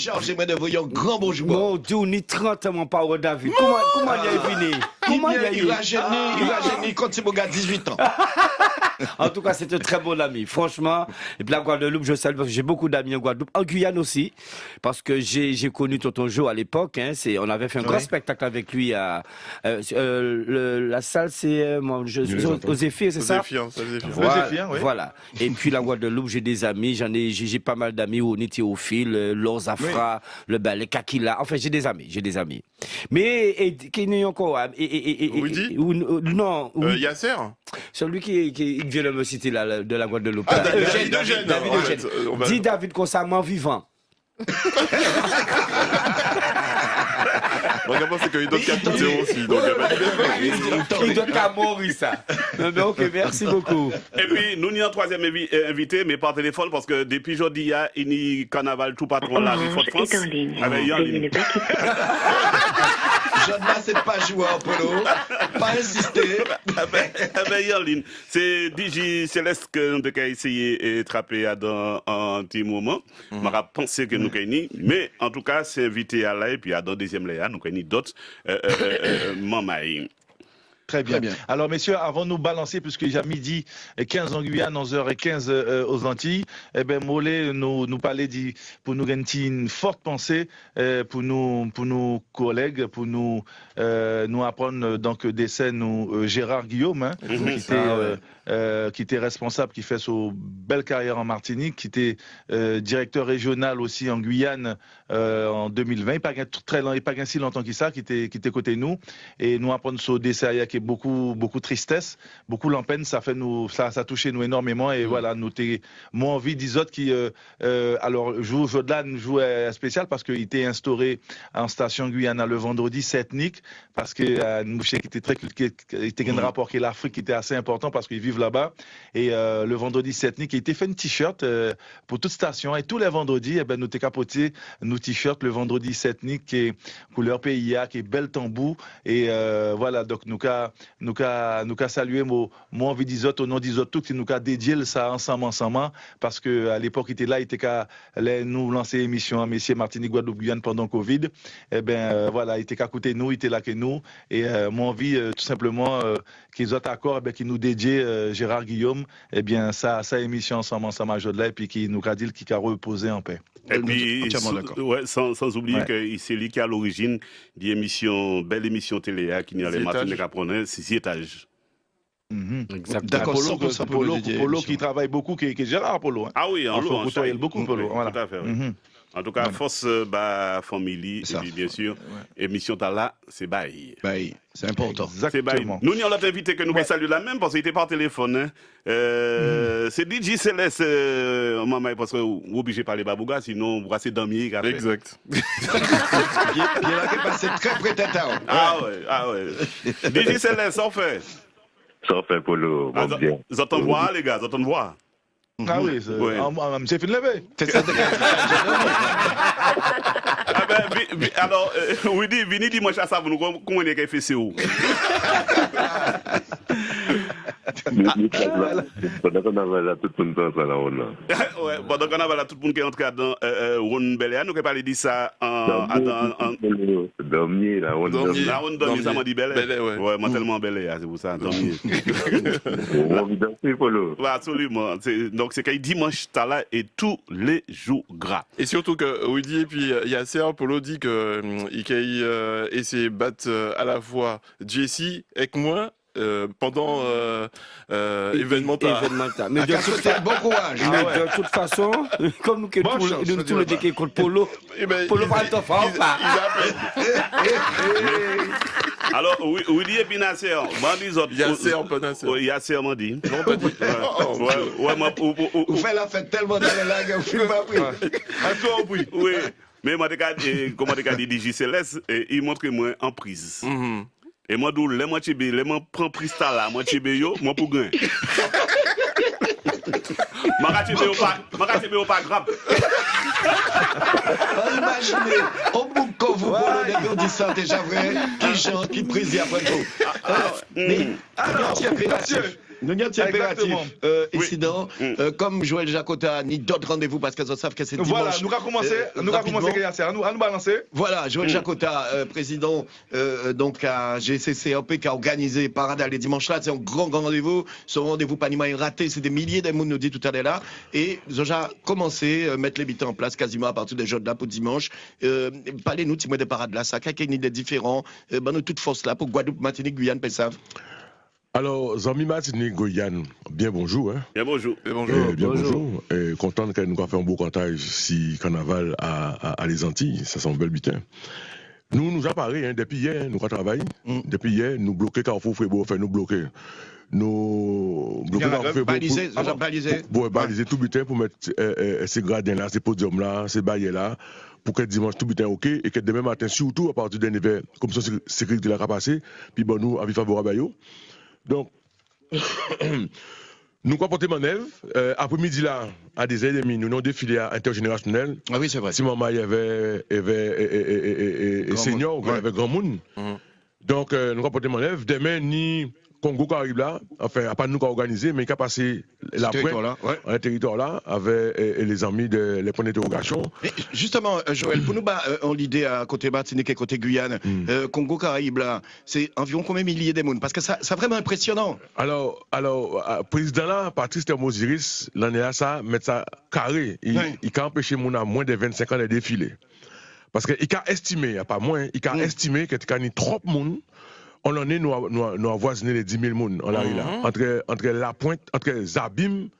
Georges, j'aimerais de vous un grand bonjour. Mon Dieu, on est 30 ans, mon parole David. Comment il est venu? Comment il est Il a gêné quand c'est mon gars 18 ans. En tout cas, c'est un très bon ami, franchement. Et puis la Guadeloupe, je salue parce que j'ai beaucoup d'amis en Guadeloupe, en Guyane aussi, parce que j'ai connu Tonton Joe à l'époque. Hein, on avait fait un grand spectacle avec lui à la salle, c'est aux Zéphyrs, c'est ça? Voilà. Et puis la Guadeloupe, j'ai des amis, j'ai pas mal d'amis, Oni Théophile, Laure Zafra, les Kakila. Enfin, j'ai des amis. Mais qui n'est encore Woody? Non. Yasser? Celui qui vient de me citer là, de la Guadeloupe. David Eugène. Dis David constamment vivant. Moi, je pense qu'il donne 4 aussi. Donc, il donne qu'à mourir, ça. Ok, merci beaucoup. Et puis, nous avons un troisième invité, mais par téléphone, parce que depuis aujourd'hui, il y a un carnaval tout patron là, rue Fort-de-France. Avec Yann. Je ne sais pas jouer en polo, pas insister. Avec Yann, c'est DJ Céleste que nous avons essayé de trapper dans un petit moment. Je pensé que nous avons, mais en tout cas, c'est invité à là, et puis dans le deuxième layer, nous avons d'autres mamaïs. Très bien. Alors, messieurs, avant de nous balancer, puisque j'ai midi 15 en Guyane, 11h15 aux Antilles, Mollet nous parlait pour nous gagner une forte pensée pour nos collègues, pour nous apprendre donc décès Gérard Guillaume, qui était responsable, qui fait sa belle carrière en Martinique, qui était directeur régional aussi en Guyane en 2020. Il n'y a pas si longtemps que ça, qui était côté nous, et nous apprendre ce décès qui est beaucoup de tristesse, beaucoup l'empeine, ça a touché nous énormément, et voilà, nous moi envie des autres qui alors Jodan joue spécial parce qu'il était instauré en station Guyana le vendredi 7 Nick, parce que nous qui était un rapport avec l'Afrique qui était assez important parce qu'ils vivent là-bas, et le vendredi 7 Nick il était fait une t-shirt pour toute station, et tous les vendredis nous t'es capoté nos t-shirts le vendredi 7 Nick qui est couleur PIA, qui est belle tambour, et voilà, donc nous qu'a salué moi envie des autres au nom des autres tout qui nous qu'a dédié ça ensemble parce que à l'époque il était là, il était qu'à nous lancer émission à Messieurs Martinique Guadeloupe Guyane pendant Covid, voilà, il était qu'à côté nous, il était là que nous, et moi envie tout simplement qu'ils autres accords qui nous dédié Gérard Guillaume, ça émission ensemble à Jodelin, et puis qui nous a dit qu'il a reposé en paix. Et puis, sans oublier que c'est lui qui est à l'origine d'une belle émission télé qui est à Martinique à prendre 6 étages. D'accord, Polo qui travaille beaucoup, qui est Gérard Polo. Ah oui, en l'eau, il beaucoup Polo. Tout à fait. En tout cas, force famille, et puis bien sûr, émission là, c'est Baï. C'est important. Exactement. Nous avons l'autre invité que nous saluons la même parce qu'il était par téléphone. C'est DJ Céleste, maman, parce que vous obligez de parler Babouga, sinon vous restez dormir. Exact. Bien là, qui est passé très prêt-à-tard. Ah ouais. DJ Céleste, ça fait. Ça fait Polo. Vous entendez voir, les gars, vous entendez voir. Ah oui, c'est fini de lever. C'est ça. Alors, oui, venez dimanche à ça, vous nous comprenez qu'il fait CO. Pendant qu'on avait là, tout le monde dans la ronde là. Ouais, pendant qu'on avait là, tout le monde qui est entré dans Ronde Bel-Air, nous avons parlé de ça en. Dormir, la ronde dormir. La ronde dormir, ça m'a dit Bel-Air. Ouais, moi tellement Bel-Air, c'est pour ça, dormir. On a envie de danser, Polo. Ouais, absolument. Donc, c'est qu'il dimanche, t'as là et tous les jours gras. Et surtout que Woody et puis Yasser, Polo dit qu'il essaie de battre à la fois Jessie avec moi. Pendant événementiel. Mais bon courage. De toute façon, comme nous tous les déquets contre Polo, Polo va le faire ou pas? Alors, Woody et puis Nasser, Yasser m'a dit. Non, pas dit. Vous faites la fête tellement dans les lags, vous ne pas pris. À toi, oui. Oui, mais moi, comment tu as dit DJ Céleste, il montre moi en prise. Et moi, d'où les moitiés B, les moi prends prise là, moitié B yo, moi pour gagner. Moitié B pas grave. Imaginez, au bout de quand vous volez des bureaux ça déjà vrai, qui chante, qui prise après vous. Alors, Nous avons un impératif. Incident. Oui. Comme Joël Jacota, ni d'autres rendez-vous parce qu'ils savent que c'est dimanche. Voilà, nous allons commencer. Nous allons commencer, à nous balancer. Voilà, Joël Jacota, président donc à GCCOP qui a organisé Parade les dimanches là. C'est un grand rendez-vous. Ce rendez-vous pas raté. C'est des milliers de monde nous dit tout à l'heure là. Et nous avons commencé à mettre les bits en place quasiment à partir des jours de là pour dimanche. Parlez-nous de Parade là. Ça, quelle est une idée différente. Nous toute force là pour Guadeloupe, Martinique, Guyane, Pessav. Alors, Zami Martinique, Guyane, bien bonjour. Hein. Bien bonjour. Bien bonjour. Et content que nous avons fait un beau comptage si carnaval à les Antilles. Ça sent bel butin. Nous apparaît, hein, depuis hier, nous travaillons. Depuis hier, nous bloquons Carrefour Frébourg, enfin nous bloquons. Nous bloquons Carrefour Frébourg. Baliser tout butin pour mettre ces gradins là, ces podiums là, ces baillets là. Pour que dimanche tout butin ok et que demain matin surtout à partir d'un événement comme ça sécurité là passé puis bon nous avis favorable à yo. Donc nous quoi porter manœuvre après-midi là à des heures et demie nous avons défilé intergénérationnel. Ah oui, c'est vrai. Si maman il y avait senior, il y avait grand monde. Donc nous quoi porter manœuvre demain ni Congo qui arrive là, enfin, à pas nous qui organisé, mais qui a passé la pointe dans le territoire là, avec les amis de les points d'interrogation. Justement, Joël, pour nous, on l'idée à côté Martinique et côté Guyane, Congo Caraïbes là, c'est environ combien de milliers de monde? Parce que ça, c'est vraiment impressionnant. Alors, président là, Patrice Thermosiris, l'année là, ça, mettre ça carré. Il a empêché mon à moins de 25 ans de défiler. Parce qu'il a estimé, pas moins, il a estimé qu'il y a trop de monde. On en est, nous avoisiné les 10 000 personnes en la là, entre la pointe, entre Zabim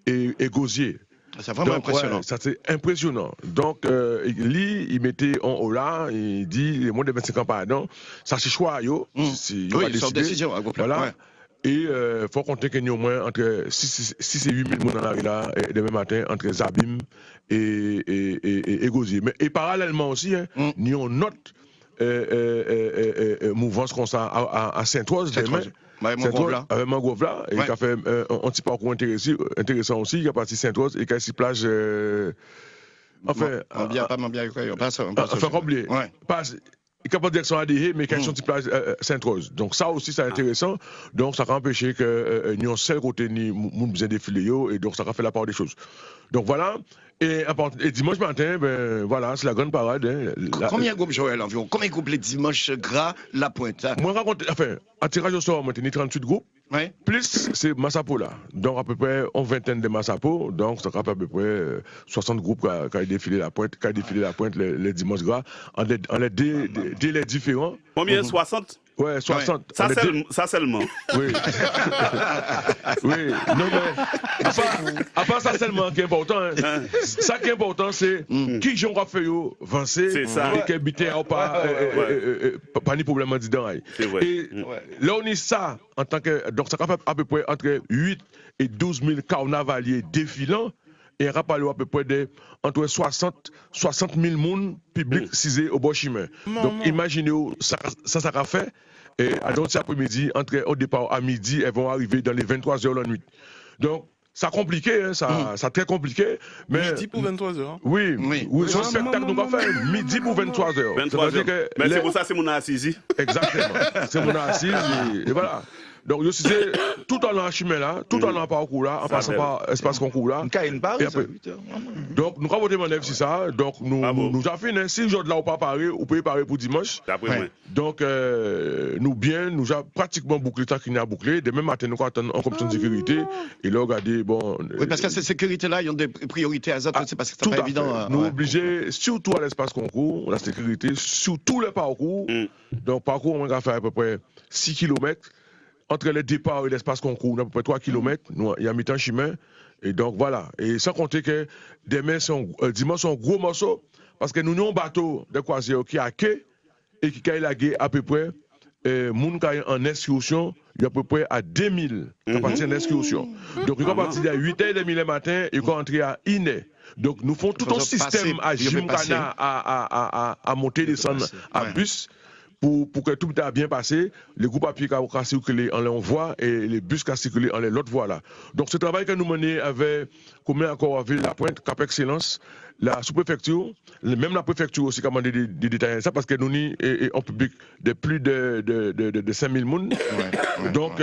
et Gosier. C'est vraiment impressionnant. Ça c'est impressionnant. Donc, il mettait en haut là, il dit, les moins de 25 ans, pardon, ça c'est choix, yo. Oui, c'est une décision. Voilà. Ouais. Et il faut compter qu'il y a au moins entre 6 et 8 000 personnes en la là, demain matin, entre Zabim et Gosier. Et parallèlement aussi, nous avons une autre mouvance comme ça à Saint-Oise demain. Avec Mangrove là, et qui a fait un petit parcours intéressant aussi, il a parti Saint-Oise et qui a 6 plages. Enfin, oublié. Il n'y a pas de direction ADE, mais question de plage Saint-Rose. Donc ça aussi, c'est intéressant. Donc ça a empêché que nous, seul côté, nous besoin défiler, et donc ça a fait la part des choses. Donc voilà. Et dimanche matin, ben voilà, c'est la grande parade. Combien de groupes, Joël, environ? Combien de groupes les dimanches gras, la pointe? Moi, en tirage au sort, on a 38 groupes. Ouais. Plus c'est Massapo là. Donc à peu près une vingtaine de Massapo. Donc ça fait à peu près 60 groupes qui ont défilé la pointe, les dimanches gras. En les délais différents. Combien? 60? Ouais, 60. Ouais. Ça seulement. Oui. Oui. Non mais à part ça seulement qui est important. Hein. Ça qui est important c'est qui j'en fait avancer. C'est ça. Et qui habite ou pas ni problème dedans. C'est vrai. Et là on est ça en tant que donc ça fait à peu près entre 8 et 12 000 carnavaliers défilants. Et on parle à peu près de entre 60 000 personnes publiques cisées au bord chemin. Donc imaginez ça a fait. Et à donc cet après-midi, au départ à midi, elles vont arriver dans les 23h la nuit. Donc ça compliqué, hein, ça très compliqué. Mais midi pour 23h. Oui, c'est un spectacle qu'on va faire midi pour 23h. 23h. Mais c'est pour ça c'est mon assise. Exactement. C'est mon assise et voilà. Donc, je sais, tout en allant chemin là, tout en allant parcours là, en passant par espace concours là. Donc, nous avons voté manœuvre, c'est ça. Donc, nous avons fini. Si aujourd'hui là, on pas paré, on peut parer pour dimanche. Donc, nous avons pratiquement bouclé ça qui n'a bouclé. Demain matin, nous attendons en commission de sécurité. Et là, regardez, bon. Oui, parce que ces sécurités-là, ils ont des priorités à autres, c'est parce que c'est pas évident. Nous obligés, surtout à l'espace concours, la sécurité, sur tous les parcours. Donc, parcours, on va faire à peu près 6 km. Entre les départs et l'espace concours, on a à peu près 3 km, il y a mi-temps chemin. Et donc voilà. Et sans compter que dimanche, c'est un gros morceau, parce que nous avons un bateau de croisière qui a quai et qui a lagué à peu près, moun qui en excursion, il y a à peu près à 2000 qui partent en excursion. Donc, ils sont partis à 8h30 le matin et ils sont entrés à Iné. Donc, nous faisons tout un système à Jimkana à monter, descendre à bus. Pour que tout ait bien passé, les groupes à pied qui ont circulé en l'en voie et les bus qui ont circulé en l'autre voie là. Donc ce travail que nous menons avec, comme encore avec la pointe, Cap Excellence, la sous-préfecture, même la préfecture aussi commande des détails ça parce que nous ni en public de plus de 5000 personnes. Donc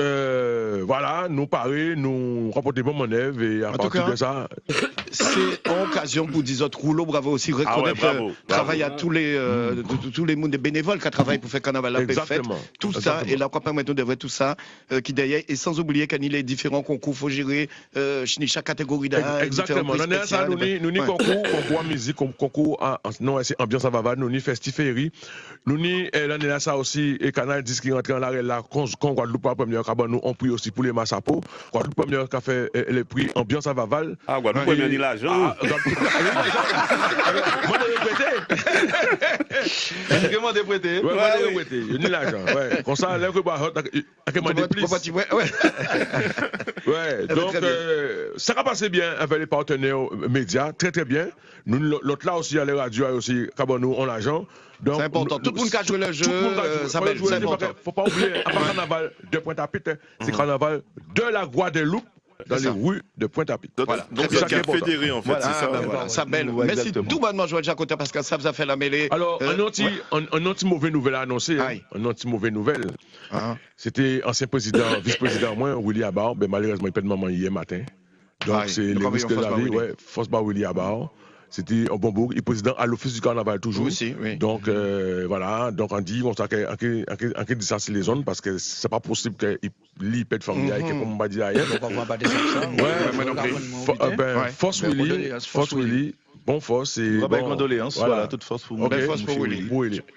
voilà, nous parer, nous rapporter bon manœuvre et à partir de ça. C'est une occasion pour dire autres rouleau, bravo aussi, reconnaître le travail à tous les mondes des bénévoles qui travaillent pour faire carnaval la paix fête. Tout ça, et là, quoi permettre de voir tout ça qui derrière, et sans oublier qu'il y a les différents concours, il faut gérer chaque catégorie d'âge. Exactement. Nous ni concours à musique, concours non, c'est ambiance à Vavade, nous ni festiférie. Nous ni l'année là ça aussi, et Canal 10 qui rentre en l'arrêt là, quand Guadeloupe a première cabane, nous on prie aussi pour les massapo. Guadeloupe première qui a fait les prix ambiance à Vavade. Ah, Guadeloupe première ni l'argent. Moi de prêter. Comment de prêter? Ouais, moi de prêter. Je dis l'argent. Ouais. Comme ça, là que bah avec moi des plus. Ouais. Donc ça va passer bien avec les partenaires médias, très très bien. Nous l'autre là aussi à la radio aussi, nous on l'argent. C'est important. Tout le monde qui joue le jeu, ça va être important. Faut pas oublier, à part carnaval de Pointe-à-Pitre, c'est carnaval de la Guadeloupe. Dans les rues de Pointe-à-Pitre. Voilà. Donc c'est ça fédéré en fait, voilà, c'est ça. Voilà. Ça belle. Merci tout bonnement Joël Jacotin parce que ça vous a fait la mêlée. Alors un anti mauvais nouvelle à annoncer, un anti mauvais nouvelle. C'était ancien président, vice-président moi Willy Abar, ben malheureusement il perd maman hier matin. Donc c'est les risques de la vie, Fosba Willy Abar. C'était un bon bourg, il est président à l'office du carnaval toujours. Aussi, oui. Donc voilà, donc on dit on dit ça c'est les zones parce que c'est pas possible qu'il pète familial et qu'on va dire ailleurs. Donc on va pas descendre ça. Ouais, Force Willy, bon force et bon condoléances, voilà, toute force pour belle force pour Willy.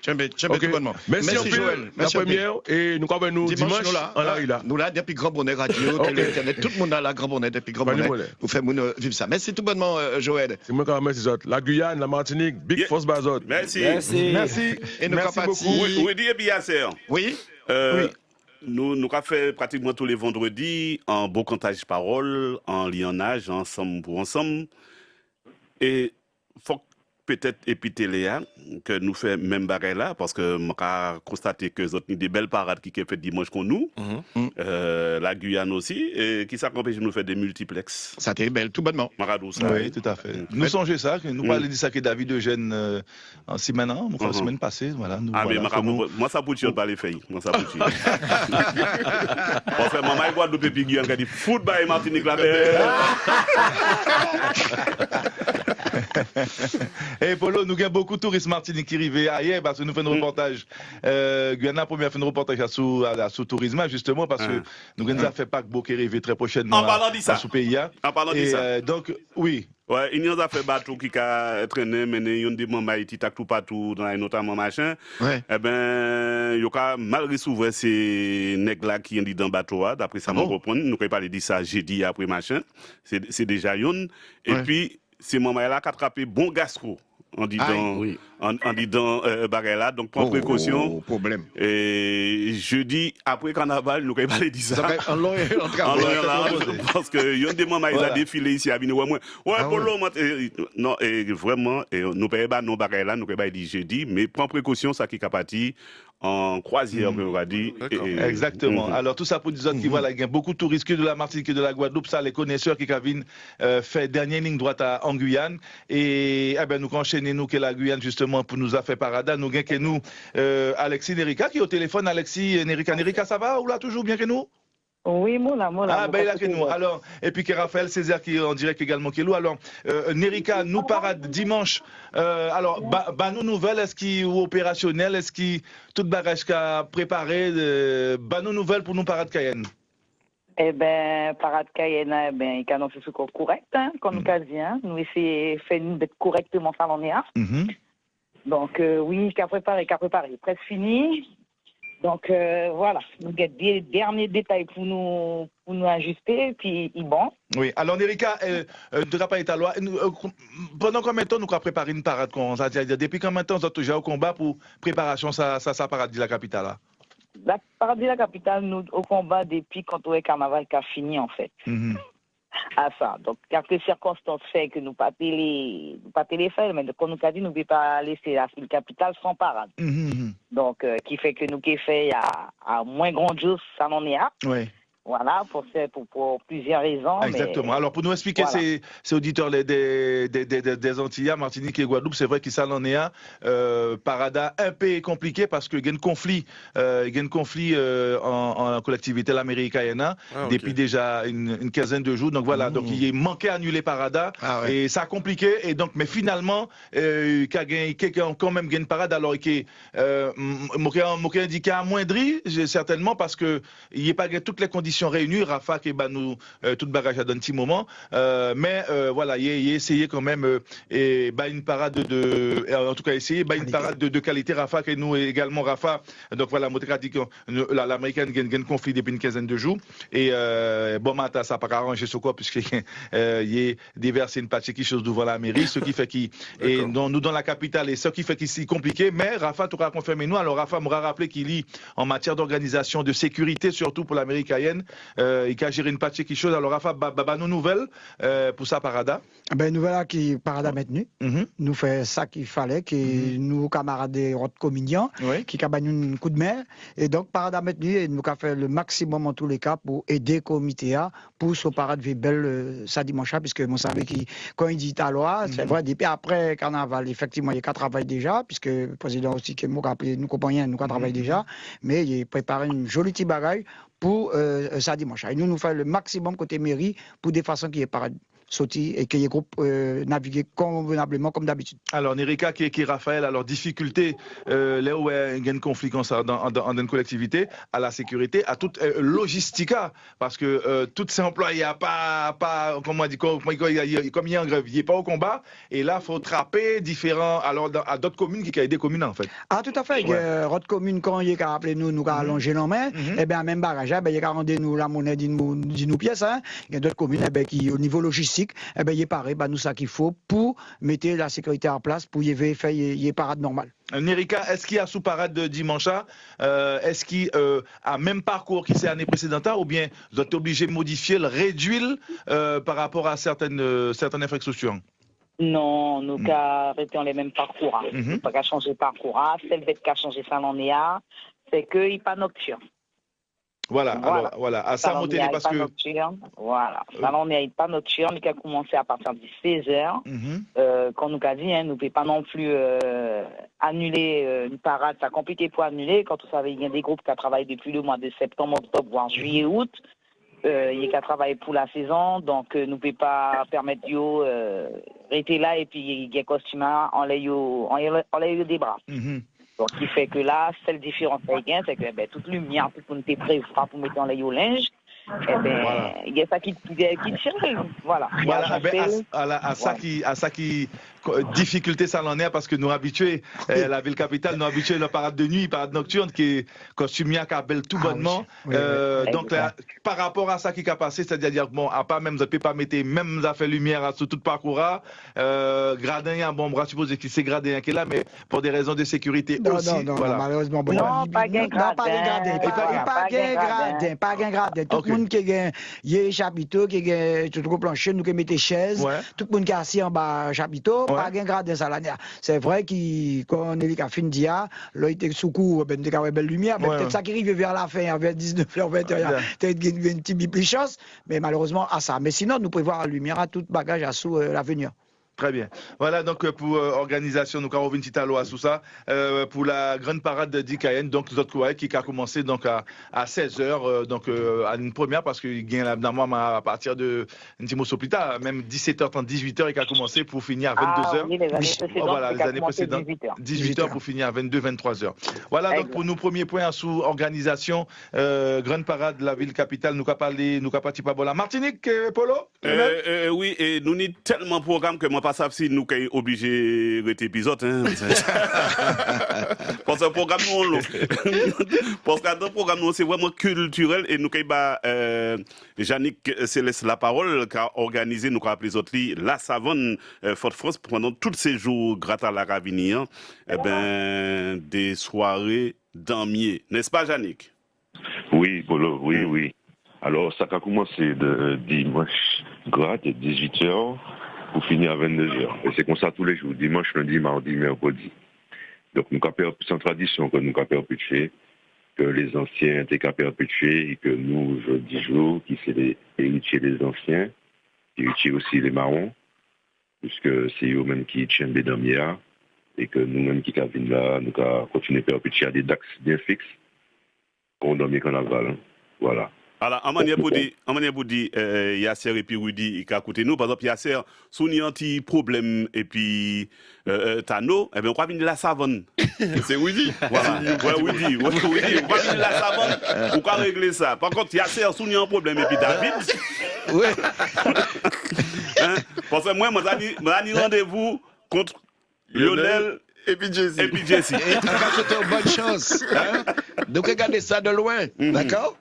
Merci bonnement. Merci Joël. La première et nous quand nous dimanche en là. Nous là depuis Grand Bonnet radio, télé internet, tout le monde a la Grand Bonnet depuis Grand Bonnet. Vous faites vivre ça. Merci tout bonnement Joël. C'est moi qui remercie autres. La Guyane, la Martinique, Big Force Bazot. Merci. Et nous merci beaucoup. Oui, dis bien sûr. Oui. Nous avons fait pratiquement tous les vendredis en beau comptage parole, en lionnage, ensemble pour ensemble. Et faut peut-être épiter Léa que nous fait même bagarre là parce que m'a constaté que autres des belles parades qui fait dimanche qu'on nous la Guyane aussi et qui s'accompagne de nous faire des multiplex. Ça t'est belle tout bonnement. Oui, tout à fait. Nous songez ça que nous parler de ça que David Eugène en semaine la semaine passée voilà nous moi ça boutique pas les filles moi ça boutique. En fait maman il voit de Pépi Guyane qui dit football Martinique la belle. Et Polo, nous avons beaucoup de touristes Martinique qui arrivent ailleurs parce que nous faisons un reportage. Guyana première fait un reportage à sous tourisme justement parce que nous avons fait paquebot qui arrive très prochainement à sous pays. En parlant de ça. Donc oui. Ouais, il y a fait bateau qui a traîné, mené, il y a des moments qui tout partout, notamment machin. Eh ben, il y a malgré souvent ces nègres là qui ont dit dans le bateau, d'après ça, nous comprenons. Nous ne parler de ça jeudi après machin. C'est déjà une. Et puis, ces moments-là qui attrapé bon gastro. On dit dans Barrella, donc prends précaution. Problème. Et jeudi, après carnaval, nous ne pouvons pas les dire ça. Parce que il y a des moments ils ont défilé ici à Bino. Non, et vraiment, nous ne pouvons pas non Barrella, nous ne pouvons pas dire jeudi, mais prends précaution, ça qui est capable en croisière, on va dire. Exactement. Alors tout ça pour dire qu'il y a beaucoup de touristes de la Martinique et de la Guadeloupe, ça les connaisseurs qui viennent faire dernière ligne droite en Guyane. Et nous enchaînons nous que la Guyane justement pour nous a fait parada. Nous gagnons que nous Alexis Nerika qui est au téléphone. Alexis Nerika, ça va ou là toujours bien que nous? Oui, moi là. Ah, ben là que nous. Alors, et puis que Raphaël Césaire qui est en direct également qui est là. Alors, Nerika, nous parade dimanche. Alors, nous nouvelles, est-ce qu'il est opérationnel, est-ce qu'il tout bagage qu'a préparé, nous nouvelles pour nous parade Cayenne? Eh ben, parade Cayenne, il a annoncé ce qu'on correct, comme nous qu'a dit, nous essayons de faire d'être correctement ça l'année. Donc, oui, qu'a préparé, presque fini. Donc voilà, nous avons des derniers détails pour nous ajuster, puis bon. Oui, alors Nerika, tu n'as pas été à loi. Pendant combien de temps nous avons préparé une parade? Depuis combien de temps nous avons toujours au combat pour préparation ça parade de la capitale là? La parade de la capitale, nous au combat depuis quand le carnaval qui a fini en fait. À ça. Donc, quelques circonstances fait que nous pas télé faire, mais comme nous a dit, nous ne pouvons pas laisser la ville capitale sans parade. Donc, qui fait que nous qui fait à moins grand chose, ça n'en est à. Voilà, pour plusieurs raisons. Exactement. Alors, pour nous expliquer, voilà. ces auditeurs des Antilles, Martinique et Guadeloupe, c'est vrai qu'ils ça l'en est un. Parada un peu compliqué parce que il y a un conflit en collectivité américaine depuis déjà une quinzaine de jours. Donc voilà, donc il est manqué à annuler Parada et ça a compliqué. Et donc, mais finalement, il y a quand même une parade alors qui est indiqué amoindri, certainement parce que il n'y a pas toutes les conditions réunies. Rafa qui bat nous tout bagage à un petit moment, mais voilà, il a essayé quand même et une parade en tout cas essayé une parade de qualité. Rafa qui nous également Rafa. Donc voilà, l'américaine gagne un conflit depuis une quinzaine de jours et bon matin ça n'a pas arrangé ce quoi puisque il est déversé une partie quelque chose devant la mairie, ce qui fait et nous dans la capitale et ce qui fait qu'il c'est compliqué. Mais Rafa tu as confirmé nous. Alors Rafa m'aura rappelé qu'il y en matière d'organisation de sécurité surtout pour l'américaine. Il a géré une partie quelque chose. Alors, Rafa, nos nouvelles pour ça, Parada? Ben, nouvelle qui Parada maintenu. Nous fait ça qu'il fallait, que nous, camarades de Rod Communion, qui a un coup de main. Et donc, Parada maintenu, et nous avons fait le maximum en tous les cas pour aider le comité pour ce Parade belle ça dimanche, puisque vous savez quand il dit à loi, c'est vrai, depuis après Carnaval, effectivement, il y a qu'à travailler déjà, puisque le président aussi, qui nous rappelé, nous comprenons, nous travaillons déjà, mais il a préparé une jolie petite bagaille pour ça dimanche. Et nous faisons le maximum côté mairie pour des façons qui est parade sorti et que les groupes naviguent convenablement comme d'habitude. Alors, Nerika qui est Raphaël, alors difficulté, là où il y a un conflit comme ça dans une collectivité, à la sécurité, à toute logistica, parce que tous ces employés, comme on dit, comme il y a en grève, il n'y a pas au combat, et là, il faut trapper différents, alors à d'autres communes qui ont des communes en fait. Ah, tout à fait. D'autres communes, quand il y a appelé nous avons allongé nos mains, et bien, même barrage, il y a rendu nous la monnaie d'une pièce, il y a d'autres communes qui, au niveau logistique, eh ben, il est pareil, nous ça qu'il faut pour mettre la sécurité en place, pour y faire une parade normale. Nerika, est-ce qu'il y a sous parade de dimanche, est-ce qu'il a même parcours qui c'est l'année précédente, ou bien vous êtes obligé de modifier, le réduire par rapport à certaines infrastructures? Non, nous arrêtons les mêmes parcours. Nous pas qu'à changer parcours. Celle bête qui a changé ça l'en est c'est qu'il n'est pas nocturne. Voilà. À ça, monter parce que. Voilà, ça l'on n'est pas nocturne, qui a commencé à partir de 16h. Quand nous a dit, nous ne pouvons pas non plus annuler une parade, c'est compliqué pour annuler. Quand vous savez, il y a des groupes qui travaillent depuis le mois de septembre, octobre, voire juillet, août. Il y a qu'à travailler pour la saison, donc nous ne pouvons pas permettre de rester là et puis il y a des costumes en l'air des bras. Donc, ce qui fait que là, seule différence c'est que toute lumière, tout le monde est prêt pour mettre en l'air au linge. Il y a ça qui tire. Voilà. À ça qui difficulté ça l'en est parce que nous habitués la ville capitale nous habitués la parade de nuit, parade nocturne qui est costumière qui appelle tout bonnement. Donc là, par rapport à ça qui a passé, c'est-à-dire bon à pas même vous pouvez pas mettre même ça fait lumière sur tout parcours gradin bon on suppose que c'est gradin qui est là mais pour des raisons de sécurité aussi. Non, malheureusement non pas gain gradin. Pas gain gradin. Tout le monde qui gagne y chapiteau qui gagne tout le plancher nous qui mettez chaise, tout le monde qui assis en bas chapiteau. Pas gain gradin ça l'année. C'est vrai qu'on est à fin dia, là il était sous coup ben de belle lumière, mais peut-être ça qui arrive vers la fin vers 19h 20h, peut-être une petite plus chance, mais malheureusement à ça. Mais sinon nous pouvons voir la lumière à tout bagage à sous l'avenir. Très bien. Voilà donc pour organisation, nous avons une petite allo à tout ça pour la grande parade d'Ikayen, donc notre courrier qui a commencé donc à 16h, donc à une première parce qu'il y a normalement à partir de plus tard, même 17h30, 18h, il a commencé pour finir à 22h. Voilà, les années précédentes, 18h pour finir à 22, 23h. Voilà donc pour nos premiers points sous organisation, grande parade de la ville capitale, nous avons parlé, nous avons parti par la Martinique, Polo. Oui, et nous avons tellement de programmes que moi pas ça si nous sommes obligés de rester épisode parce que le programme parce que le programme c'est vraiment culturel et nous sommes Yannick Céleste la parole qui a organisé nous avons appelé autres la savane Fort France pendant tous ces jours grâce à la Ravigny des soirées damier, n'est-ce pas Yannick? Oui Polo, oui. Alors ça a commencé de dimanche grâce de 18h pour finir à 22h. Et c'est comme ça tous les jours, dimanche, lundi, mardi, mercredi. Donc nous avons une tradition que nous avons perpétuée. que les anciens étaient qu'à perpétuer et que nous, aujourd'hui jour, qui c'est les héritiers des anciens, héritiers aussi les marrons, puisque c'est eux-mêmes qui tiennent les damiers, et que nous-mêmes qui venons là, nous allons continuer à perpétuer à des dates bien fixes pour dormir carnaval. Voilà. Alors, en manière pour dire, Yasser et puis Rudy, qui a écouté nous, par exemple, Yasser, si on a un petit problème, et puis Tano, eh bien, on va venir la savane. C'est Rudy. Voilà. Ouais, Rudy. On va venir la savane, on va régler ça. Par contre, Yasser, si on a un problème, et puis David. Ouais. Hein? Parce que moi, j'ai rendez-vous contre Lionel. Et puis Jesse. Et on va souhaiter une bonne chance. Hein? Donc, regardez ça de loin. D'accord?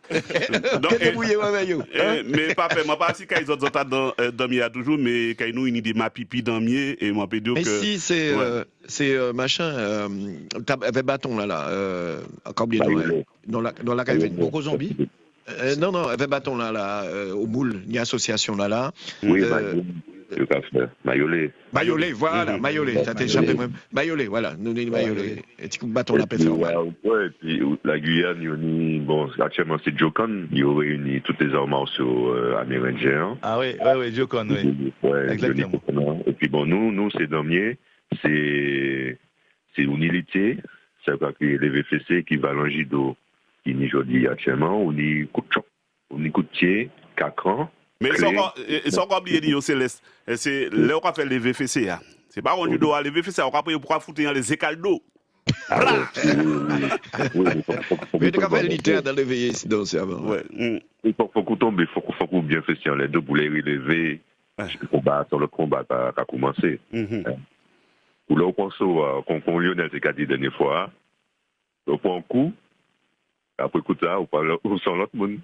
Donc, mais papa, moi, pas si qu'ils ont dans Mia toujours, mais qu'ils nous une idée ma pipi dans Mia et moi, pédio que. Mais si, c'est machin, avec bâton là, encore bien dans la caille. Beaucoup zombies? Non, avec bâton là, au boule, il y a une association là. Oui, Mayolet, voilà, Mayolet, ça t'est échappé même. Mayolet, voilà, nous sommes Mayolet. Et tu bâton la péfère. Ouais, et puis la Guyane, bon, actuellement c'est Jokon, il réunit toutes les armes martiaux amérindiens. Ah oui, Jokon, oui. Ouais, exactement. Et puis bon, nous c'est Damier, c'est unité, c'est-à-dire que les VFC qui va l'angido, qui n'y jodi actuellement, on y coutier, Cacran. Mais ils sont encore oubliés de Céleste. C'est là qu'on fait les VFC. C'est pas on doit les VFC, on va pas pouvoir foutre dans les écales d'eau. Mais tu as fait l'unité dans l'éveillé ici, donc c'est avant. Il faut qu'on tombe, il faut qu'on bien fait sur les deux pour les relever. Le combat a commencé. Pour là, on pense qu'on Lionel, c'est qu'a dit la dernière fois. On prend un coup. Après coup ça, on sent l'autre monde.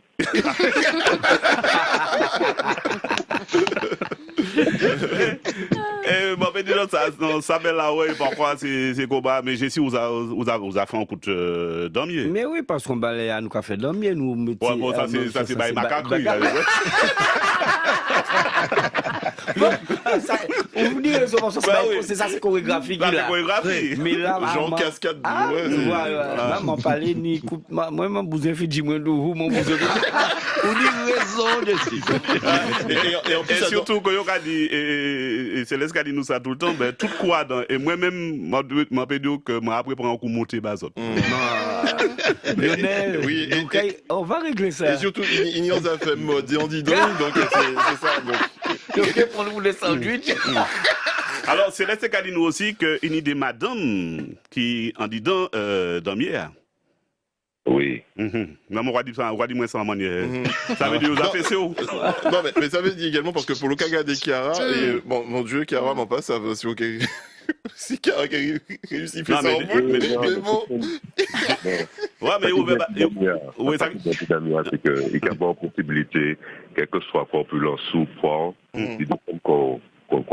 Bon, mais dis-le, ça belle là, ouais, parfois c'est combat, mais j'ai si vous a fait un coup de damier. Mais oui, parce qu'on balaye à nous qu'a fait damier, nous mettons. Ouais, bon, ça c'est bail macaque. On vous dit, c'est ça, c'est chorégraphique. C'est chorégraphique. Mais là, genre cascade. Là, m'en parler, ni coupe. Moi, mon bousin fait 10 mois de vous, mon bousin. On dit raison, et surtout, quand on a dit, et Céleste a dit nous ça tout le temps, ben, tout quoi, et moi-même, je peux dire que moi, après, prendre un coup monter, bazot. Lionel, oui, donc, on va régler ça. Et surtout, il y a un fait mode, et on dit donc, c'est ça. Donc, pour nous, les sandwichs. Alors, Céleste a dit nous aussi qu'une idée madame qui en dit dans hier. Oui. Non, on va dire moi ça en manière. Ça veut dire aux APCO. Non, mais ça veut dire également parce que pour le cas de Chiara, et bon, mon Dieu, Chiara m'en passe, ça va si ok. Si Chiara réussit à faire ça en boule, mais bon. Ouais, mais oui, ça c'est qu'il y a bonne possibilité, quelle que soit corpulence ou poids, il faut qu'on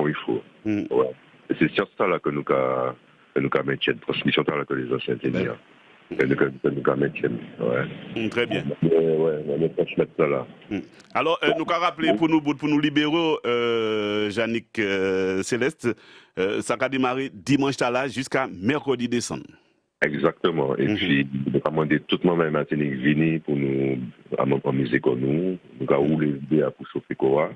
il faut. Ouais. Et c'est sur ça là que nous maintiennent, transmission là que les anciens étaient. Très bien. On va transmettre ça là. Alors, nous avons rappelé pour nous libéraux, Yannick Céleste, ça va démarrer dimanche là jusqu'à mercredi décembre. Exactement. Et puis, nous avons demandé tout le monde à Martinique venir pour nous amuser comme nous. Nous avons roulé les vidéos pour chauffer quoi.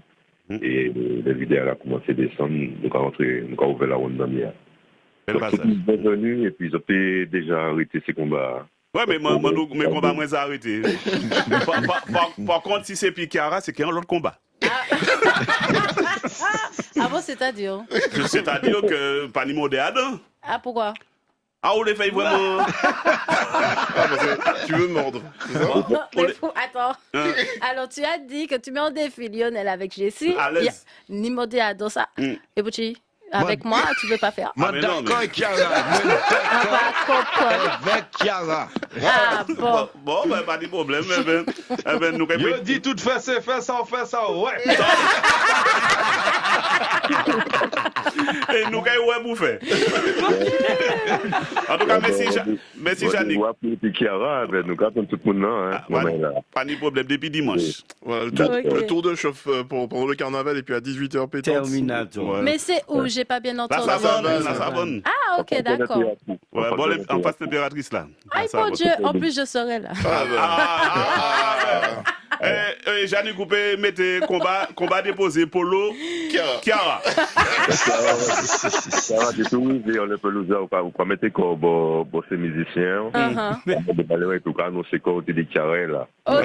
Et les vidéos ont commencé à descendre. Nous avons ouvert la ronde d'amière. Donc, tout le monde est venu et puis ils ont déjà arrêté ces combats. Ouais, mais mes combats, moi, j'ai arrêté. Par contre, si c'est Picara, c'est qu'il y a un autre combat. Ah bon, c'est-à-dire? C'est-à-dire que pas ni modé Adam. Ah, pourquoi? Ah, on les fait vraiment. Tu veux mordre. Attends. Alors, tu as dit que tu mets en défi Lionel avec Jessie. À l'aise. Ni modé Adam, ça. Et Bouchi? Avec moi, tu veux pas faire? Moi, d'accord avec Chiara. Avec Chiara. Ah, bon. Bon, ben, pas de problème. Nous, je dis tout fait ça, ouais. Et nous, ouais, bouffer. En tout cas, merci, Yannick. Nous gardons tout le monde. Pas de problème depuis dimanche. Le tour de chauffe pendant le carnaval et puis à 18h pétante. Terminator. Mais c'est où? j'ai pas bien entendu. La Savonne. Ah, ok, d'accord. Ouais, bon, en face températrice là. Ah, mon Dieu, en plus, je serai là. Jeanne Coupé, mettez combat déposé, Polo, Chiara. Chiara, c'est tout, on le peut l'user, ou pas mettre comme ces musiciens. En tout cas, nous, c'est quoi, tu dis Chiara là. Ok,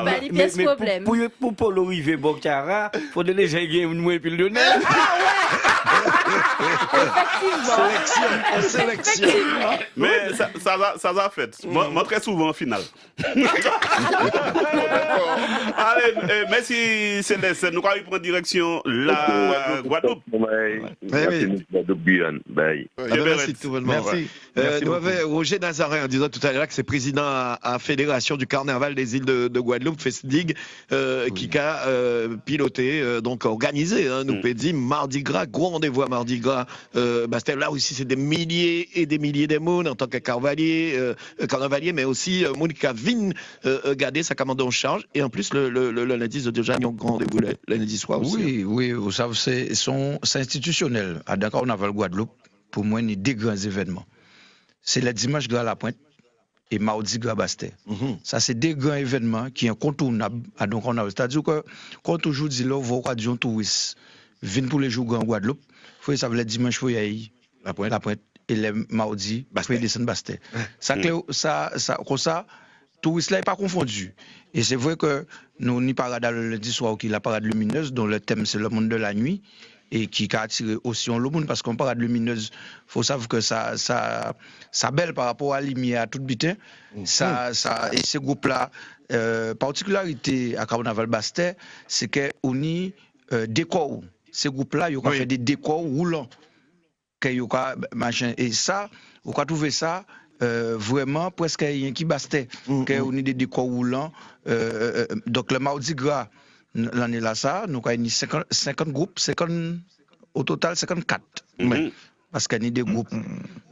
pas de pièce problème. Pour Polo Rive, bon, Chiara, il faut les gens qui ont moins puis le Lionel. Sélection. Mais ça va fait. Moi, très souvent en finale. Allez, merci Céleste. Nous allons prendre direction la Guadeloupe. Merci tout le monde. Merci. Nous avons Roger Nazarin en disant tout à l'heure que c'est président à la Fédération du Carnaval des îles de Guadeloupe, Festlig, qui a piloté, donc organisé, nous peut dire, Mardi Gras, gros rendez-vous à Mardi Gras. C'était là aussi, c'est des milliers et des milliers de monde en tant que carnavalier, mais aussi Monica Vin, garder sa commande en charge. Et en plus, le lundi, déjà, il y a un grand rendez-vous le lundi soir aussi. Oui, vous savez, c'est institutionnel. À Dakar, on a le Guadeloupe, pour moi, il y a deux grands événements. C'est le dimanche Gras La Pointe et mardi Gras Bastet. Ça, c'est deux grands événements qui sont incontournables à Dakar. C'est-à-dire que, quand toujours dit là, vous avez un touriste, viennent pour les jours en Guadeloupe, il faut savoir le dimanche, il faut y aller La Pointe et le mardi, il faut descendre Bastet. Ça, comme ça, touristes là n'est pas confondu. Et c'est vrai que nous n'y parade le lundi soir qui est la parade lumineuse dont le thème c'est le monde de la nuit et qui a attiré aussi le monde parce qu'on parade lumineuse, faut savoir que ça belle par rapport à la lumière à toute bitin. Et ces groupes là, particularité à Carnaval Bastet, c'est qu'on y décore. Ces groupes là, ils ont fait des décors roulants. Et ça, on a trouvé ça vraiment presque rien qui bastait. On a des décors roulants. Donc le mardi gras, l'année là, ça, nous avons 50 groupes, au total 54. Parce qu'il y a des groupes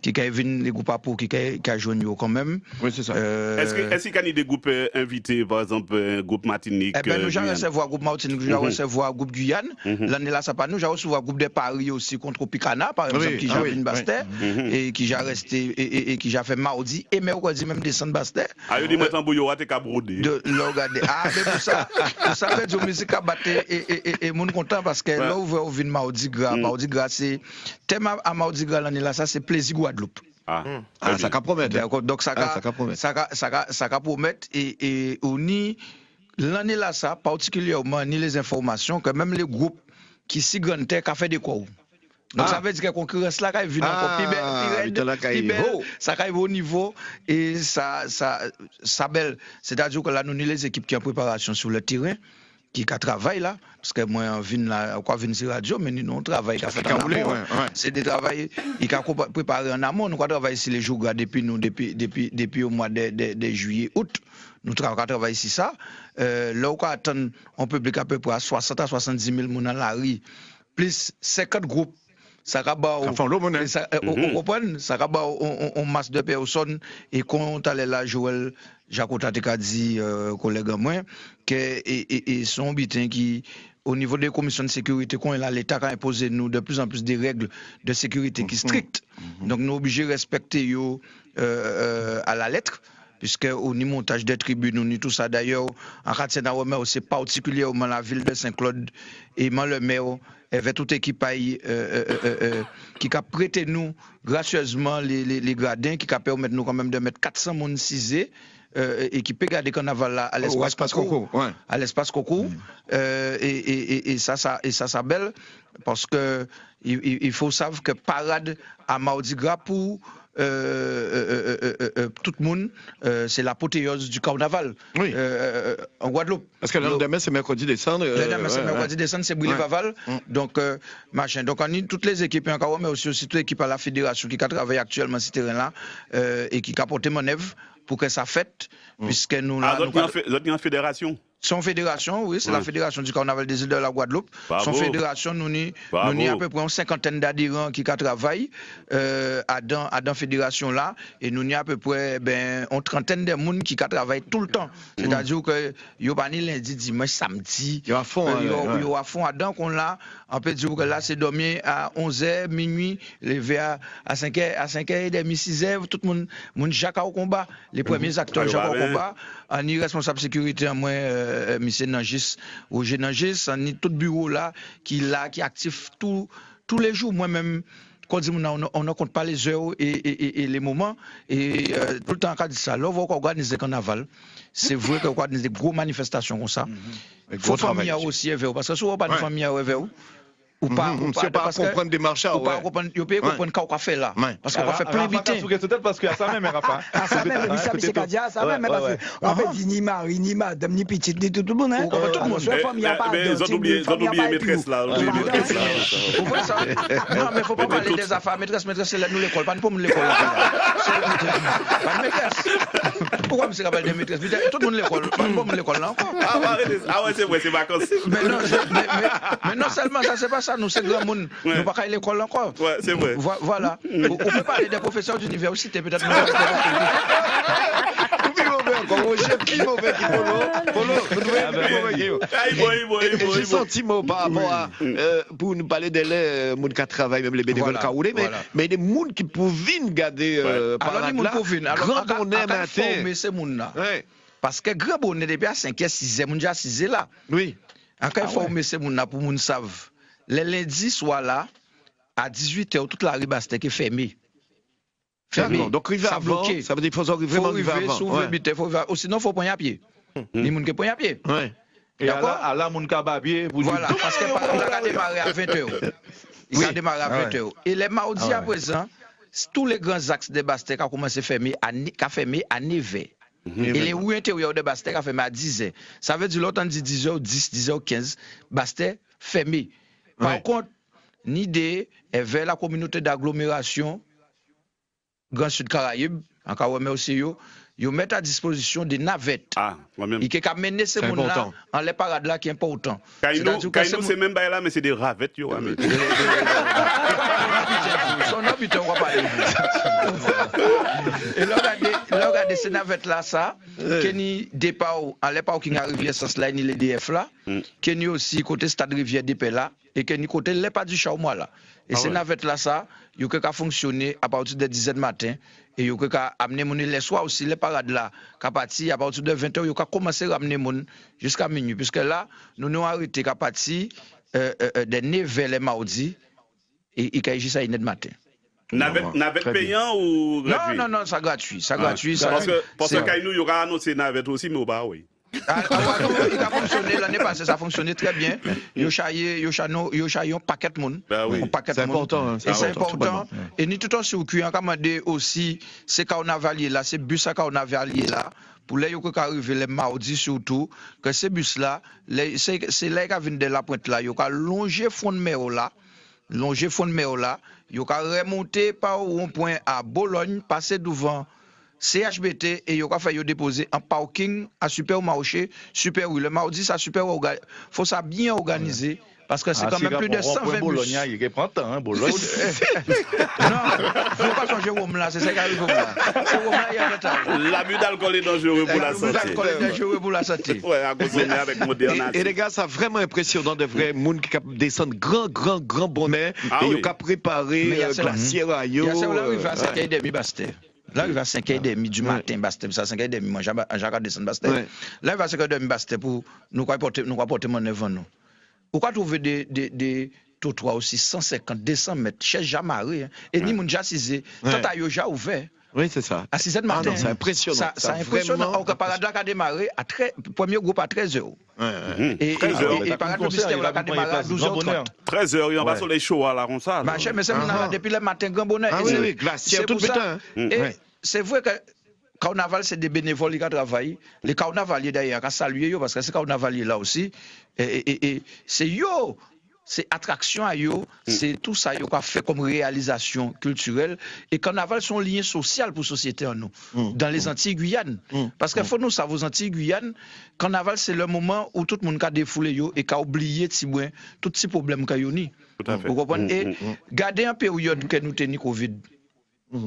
qui viennent, des groupes à peau qui ont joint quand même. Oui, c'est ça. Est-ce qu'il y a des groupes invités, par exemple, un groupe Martinique? Eh bien, nous allons recevoir un groupe Martinique, nous allons recevoir un groupe Guyane. L'année là, ça pas nous, nous allons recevoir un groupe de Paris aussi contre Picana, par exemple, qui a une Bastet, et qui a resté, et qui a fait mardi, et mercredi même descendre Bastet. Ah, il dit, moi, t'en bouillon, t'es qu'à broder. Ah, mais pour ça fait du musique à battre, et mon content parce que là, on vient mardi gras. Mardi gras, c'est thème à mardi gras l'année là, ça c'est plaisir Guadeloupe. Ça va promettre. Donc ça va promettre et on y l'année là ça particulièrement ni les informations que même les groupes qui s'y grandent qui a fait des quoi. Donc ça veut dire que la concurrence là vient encore plus belle, ça arrive au niveau et ça belle, c'est-à-dire que là nous les équipes qui en préparation sur le terrain qui travaillent là, parce que moi, on vient sur la radio, mais nous, on travaille. C'est des travail, ils ont préparé en amont. Nous travaillons ici les jours depuis au mois de juillet, août. Nous travaillons ici ça. Là, on publie à peu près 60 à 70 000 personnes dans la rue, plus 50 groupes. Ça va on masse de personnes et quand on est là, Joël Jacques a dit, collègue à moi, que son butin qui, au niveau des commissions de sécurité, quand l'État a imposé nous de plus en plus des règles de sécurité qui strictes. Donc nous sommes obligés de respecter à la lettre. Puisque au niveau montage des tribunes, on tout ça d'ailleurs, en Ratien-Naromé, c'est particulièrement la ville de Saint-Claude et le maire, avec toute équipe qui a prêté nous gracieusement les gradins, qui a permis nous quand même de mettre 400 personnes cisées et qui peut garder carnaval là à l'espace Coco. À l'espace Coco. Et ça belle, parce que il faut savoir que parade à Mardi Gras pour tout le monde, c'est l'apothéose du carnaval en Guadeloupe. Parce que le lendemain, c'est mercredi décembre. Le lendemain, c'est mercredi décembre, c'est Brûlé-Vaval. Donc, machin. Donc, on a toutes les équipes encore, mais aussi toute l'équipe à la fédération qui travaille actuellement sur ce terrain-là et qui a porté mon œuvre pour que ça fête, puisque nous. Vous êtes en fédération? Son fédération, oui, c'est la fédération du carnaval des îles de la Guadeloupe. Son fédération, nous avons à peu près une cinquantaine d'adhérents qui travaillent à dans fédération là, et nous avons à peu près une trentaine de personnes qui travaillent tout le temps. C'est-à-dire que yo pas ni lundi, dimanche, samedi. Yo à fond. Yo à fond dedans qu'on là. On peut dire que là c'est dormir à 11h, minuit, lever à 5h, à 5h30, 6h, tout le monde Jacques au combat, les premiers acteurs Jacques au combat, on est responsable sécurité en moi monsieur Nangis ou G Nangis, on est tout bureau là qui actif tous les jours, moi-même. Quand on ne compte pas les heures et les moments, et tout le temps quand on dit ça, là on va organiser le carnaval, c'est vrai qu'on organise des grosses manifestations comme ça. Il faut famille aussi, parce que si on n'a pas de famille à ou pas, c'est pas comprendre des marchés, ou pas comprendre, il peut comprendre qu'on fait là, parce qu'on fait plein de peut-être parce qu'il y a ça même, Rafa. Ça même, c'est Kadia, ça même, parce qu'on fait ni mari, ni madame, ni petite, ni tout le monde, hein. Tout le monde. Mais ils ont oublié maîtresse là. Non, mais il ne faut pas parler des affaires. Maîtresse, c'est là, nous l'école, pas nous l'école. Pas maîtresse. Pourquoi je me rappelle des maîtresses? Tout le monde l'école, pas nous l'école là encore. Ah ouais, c'est vrai, c'est vacances. Mais non seulement ça, c'est pas ça. Nous, c'est grand monde. Nous ne pas à l'école encore. Ouais, c'est vrai. Voilà. On peut parler des professeurs d'université, peut-être. J'ai sentiment par rapport à, pour nous parler des gens qui travaillent, même les bénévoles qui roulent, mais des gens qui peuvent venir garder par là. Grand bonnet matin. Parce que grand bonnet depuis à 5h, 6h, mon déjà 6h là. Oui. Quand il faut former ces gens pour moun savent. Les lundis soit là à 18h toute la rue Bastet qui est fermée. Donc arriver avant, ça veut dire qu'il faut vraiment arriver avant. Sinon il faut prendre à pied. Les gens qui prennent à pied. Et à la moun ka babier vous voilà parce que il a démarré à 20h. Il a démarré à 20h. Et les mardis à présent, tous les grands axes de Bastet qui ont commencé à fermer à 9h. Et les rues intérieures de Bastet ont fermé à 10h. Ça veut dire l'autre dit 10h, 10, 10h, 15, Bastet fermé. Par contre, l'idée est vers la communauté d'agglomération Grand Sud Caraïbes, encore mais aussi ils mettent à disposition des navettes. Moi-même. Ils peuvent mener ces gens-là en les parades là qui est important. C'est même pas là, mais c'est des ravettes. Son habitant, on va parler. Et là, regardez ces navettes là, ça, qui ni départ, en l'époque qui arrive sans cela, ni les DF là, qui ni aussi côté Stade Rivière d'épée là, et qui ni côté les pas du Chaumois là. Et ces navettes là, ça, ils ont fonctionner à partir de 10h du matin. Et ils ont amené mon les soirs aussi, les parades là, qu'à partir à partir de 20h, ils ont commencé à amener mon jusqu'à minuit. Puisque là, nous avons arrêté qu'à partir de 9h les mardis, et ils ont agi ça 1h du matin. Navette payant ou gratuit? Non, ça gratuit. Ça gratuit. Parce que nous, il y aura annoncé navette aussi, mais au bas, oui. Il a fonctionné l'année passée, ça a fonctionné très bien. Il y a un paquet de monde. C'est important. C'est important. Et nous tout en sur qui ont commandé aussi ces carnavaliers là, ces bus à carnavaliers là, pour les qui arrivent les mardis surtout, que ces bus là, c'est là qui viennent de la pointe là, ils ont longé fond de mer là. Longer fond de mer là, ils ont remonté par un point à Bologne, passer devant CHBT et ils ont fait déposer en parking à supermarché, super oui. Le mardi, ça super faut ça bien organiser parce que c'est quand même plus de 120 bus. Bologne, il prend temps, hein, Bologne. Non, faut pas changer Rome là, c'est ça qui arrive là. Rome là, il y a retard. L'abus d'alcool est dangereux pour la santé. L'abus d'alcool est dangereux pour la santé. Ouais, à consommer avec modernité. Et les gars, c'est vraiment impressionnant de vrais monde qui descendent grand bonnet et ils ont préparé glacière à yo. Il y a ça là, il va à 5h30 Bastet. Là, il va à 5h30 du matin, Bastet. Ça, 5h30, moi, j'ai descendu Bastet. Là, il va à 5h30 Bastet pour nous porter mon devant nous. Pourquoi trouver des trottoirs aussi 150, 200 mètres, chez Jamaré, et ni mon déjà 6h, tant à déjà ouvert. Oui, c'est ça. À 6h du matin. C'est impressionnant. C'est impressionnant. Alors que Parada a démarré, premier groupe à 13h. Et Parada a démarré à 12h30. 13h, on va sur les shows à la ronçade. Mais c'est depuis le matin, grand bonheur. Ah oui, glacière tout le temps. Et c'est vrai que Carnaval, c'est des bénévoles qui travaillent. Les carnavaliers d'ailleurs, qui saluent parce que c'est carnavaliers là aussi. Et c'est c'est attraction à yo, c'est tout ça yo qu'a fait comme réalisation culturelle et carnaval sont liens social pour société en nous dans les Antilles-Guyane parce qu'il faut nous savoir aux Antilles-Guyane carnaval c'est le moment où tout le monde a défoulé yo et qu'a oublié tout ces problèmes qu'a yo ni vous comprenez et garder en période que nous teni Covid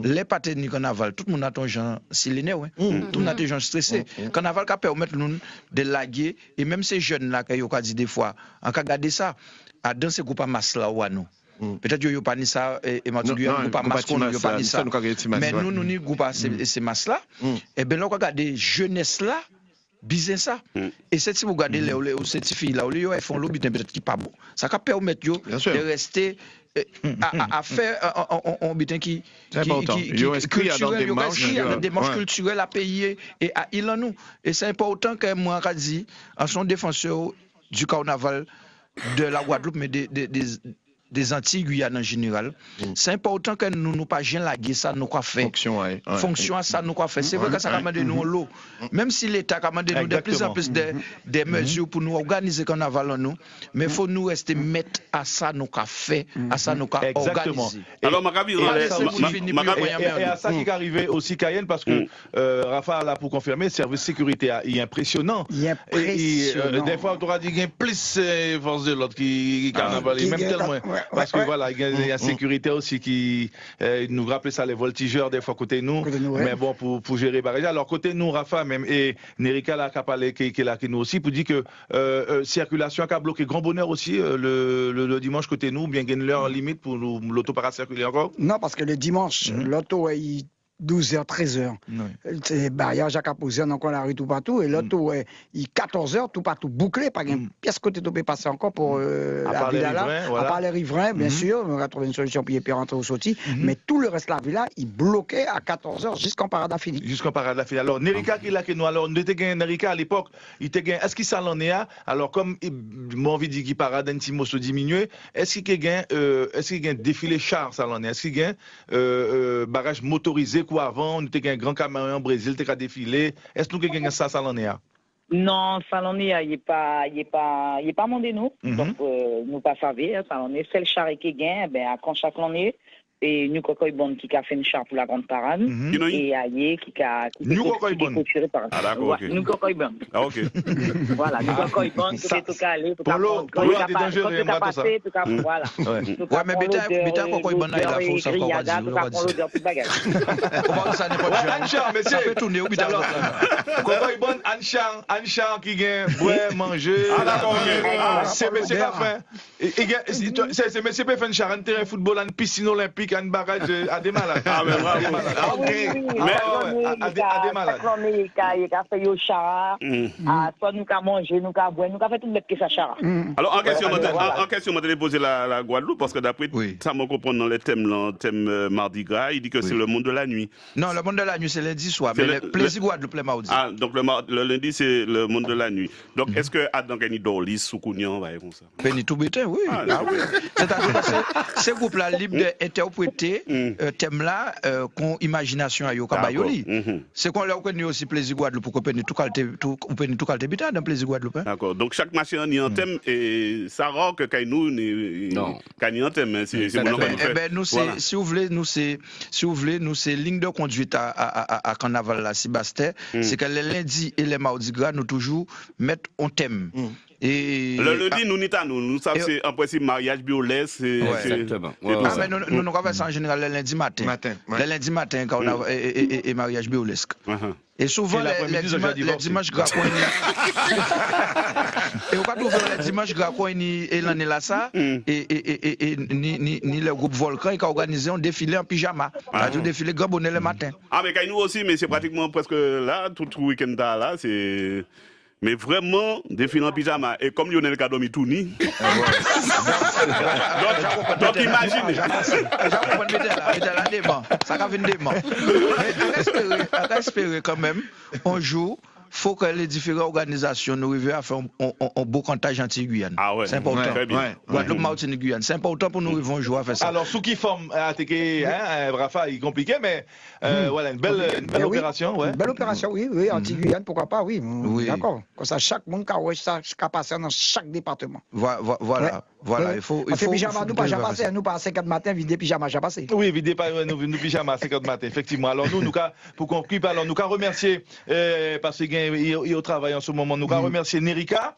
les patins du carnaval, tout le monde a ton genre siléné, tout le monde a des gens stressés. Carnaval qui permet nous de laguer, et même ces jeunes-là, qui ont dit des fois, en cas garder ça, à dans ces groupes à masse là, ou à nous. Peut-être qu'ils n'ont pas ni ça, et maintenant, ils n'ont pas masse, ils n'ont pas ni ça. Mais nous, nous, nous, groupes à ces masses-là, et bien là, on regarde des jeunesses-là, bizarre ça. Et c'est si vous regardez ces filles-là, ils font l'objet peut-être qui pas bon. Ça va permettre de rester. À faire un butin qui culturel, des démarches culturelles à payer et à il en nous. Et c'est important que moi, Radzi, en son défenseur du carnaval de la Guadeloupe, mais des Antilles Guyane en général, c'est important que nous ne pas gêner la guerre, ça nous quoi fait. Fonction à ça nous quoi fait. C'est vrai que ça commande nous l'eau. Même si l'État commande nous de plus en plus des mesures pour nous organiser carnaval en nous, mais il faut nous rester mettre à ça nous quoi fait, à ça nous quoi organiser. Alors et à ça qui est arrivé aussi Cayenne parce que Rafa là pour confirmer, service sécurité est impressionnant. Des fois on aura dit qu'il y a plus force de l'autre qui carnaval même tellement. Parce que voilà, il y a la sécurité aussi qui nous rappelle ça, les voltigeurs des fois côté nous, mais bon, pour gérer barrage. Alors côté nous, Rafa même, et Nerika là, qui a parlé, qui est là, qui nous aussi, pour dire que circulation a bloqué Grand Bonheur aussi le dimanche côté nous, bien qu'il y ait une heure limite pour l'auto para circuler encore. Non, parce que le dimanche, l'auto est 12h, 13h. C'est barrière Jacques posé donc on la rue tout partout. Et l'auto est 14h, tout partout bouclé. Pas une pièce côté de peut passer encore pour la villa là. À part les riverains, bien sûr. On va trouver une solution pour y rentrer au sorti. Mais tout le reste de la villa, il bloquait à 14h jusqu'en parade fini. Jusqu'en parade fini. Alors, Nerika qui l'a que nous, alors, nous était gagné Nerika à l'époque, il était gagné. Est-ce qu'il s'en en est à? Alors, comme mon envie dit qu'il parade un petit mot se diminuer, est-ce qu'il gagne défilé char, ça en est? Est-ce qu'il gagne barrage motorisé quoi avant? Nous avons un grand camion en Brésil, tu as défilé. Est-ce que nous avons ça en est? Non, ça en est, il n'est pas mandé nous. Donc, nous pas savons, ça en est. C'est le char qui gagne, ben, à quand chaque année. Et nous Cocoybon qui a fait une char pour la grande parade. Et Aïe qui a nous Cocoybon. Ah d'accord, ok. Nous Cocoybon. Ah ok. Voilà, nous Cocoybon, tout est tout calé, tout Polo, c'est dangereux, tout passé, tout cas, voilà. Ouais, mais Beta Cocoybon là, il a faux ça pour dire. Comment ça n'est pas de Anchar, monsieur. Ça peut tourner au Bita. Cocoybon, Anchar qui gagne, boire, manger. Ah d'accord, ok. C'est monsieur qui a fait. C'est monsieur qui a fait une char, un terrain football, une piscine olympique. Un barrage à des malades. Ah, mais bravo. Ok. À des malades. Il a fait au char. Soit nous avons mangé, nous avons boire, nous avons fait tout le monde qui s'est char. Alors, en question, je vais poser la Guadeloupe, parce que d'après ça, je comprends dans le thème Mardi Gras, il dit que c'est le monde de la nuit. Non, le monde de la nuit, c'est lundi soir, mais le plaisir Guadeloupe, le mardi. Ah, donc le lundi, c'est le monde de la nuit. Donc, est-ce que Adam Gani Dorlis, Soukounian, va être comme ça? Penny tout bétain, oui. C'est-à-dire que ces groupes-là libres d'interpréter thème-là, qu'on imagination à Yokabayoli. C'est qu'on leur connaît aussi plaisir Guadeloupe pour qu'on puisse tout calter bita dans plaisir Guadeloupe. D'accord. Donc chaque machine a un thème et ça rend que Kainou n'a un thème. C'est mon nom. Eh ben nous c'est si vous voulez nous c'est ligne de conduite à carnaval là Sébastien, c'est que les lundis et les mardis gras nous toujours mettre un thème. Et le lundi, nous savons c'est en principe mariage biolesque. Exactement. Mais nous avons ça en général le lundi matin. Le lundi matin, quand on a et mariage biolesque. Et souvent, les dimanches gras, et on va trouver les dimanches gras, et l'année là, ça, et ni le groupe Volcan qui a organisé un défilé en pyjama. Un défilé grand bonnet le matin. Ah, mais nous aussi, mais c'est pratiquement presque là, tout le week-end là, c'est. Mais vraiment, défiler en pyjama. Et comme Lionel Kadomi tout ni. Donc imaginez. Ça va venir des mains. Mais on espérer quand même un jour faut que les différentes organisations nous arrivent à faire un beau comptage anti-Guyane. Ah ouais. C'est important. Très bien. Guadeloupe, Martinique, Guyane. C'est important pour nous arriver à jouer à faire ça. Alors, sous qui forme Rafa, il est compliqué, mais voilà, une belle opération. Ouais. Une belle opération, oui, anti-Guyane, pourquoi pas, oui. D'accord. Comme ça, chaque monde qui a passé dans chaque département. Voilà. Il faut. Pyjama, nous pas jamais passé, nous pas à 5h du matin, vider pyjama, jamais passé. Oui, vider nous pyjama à 5h du matin, effectivement. Alors, nous, pour conclure, alors, nous, remercier, parce qu'il y a au travail en ce moment, nous, remercier Nerika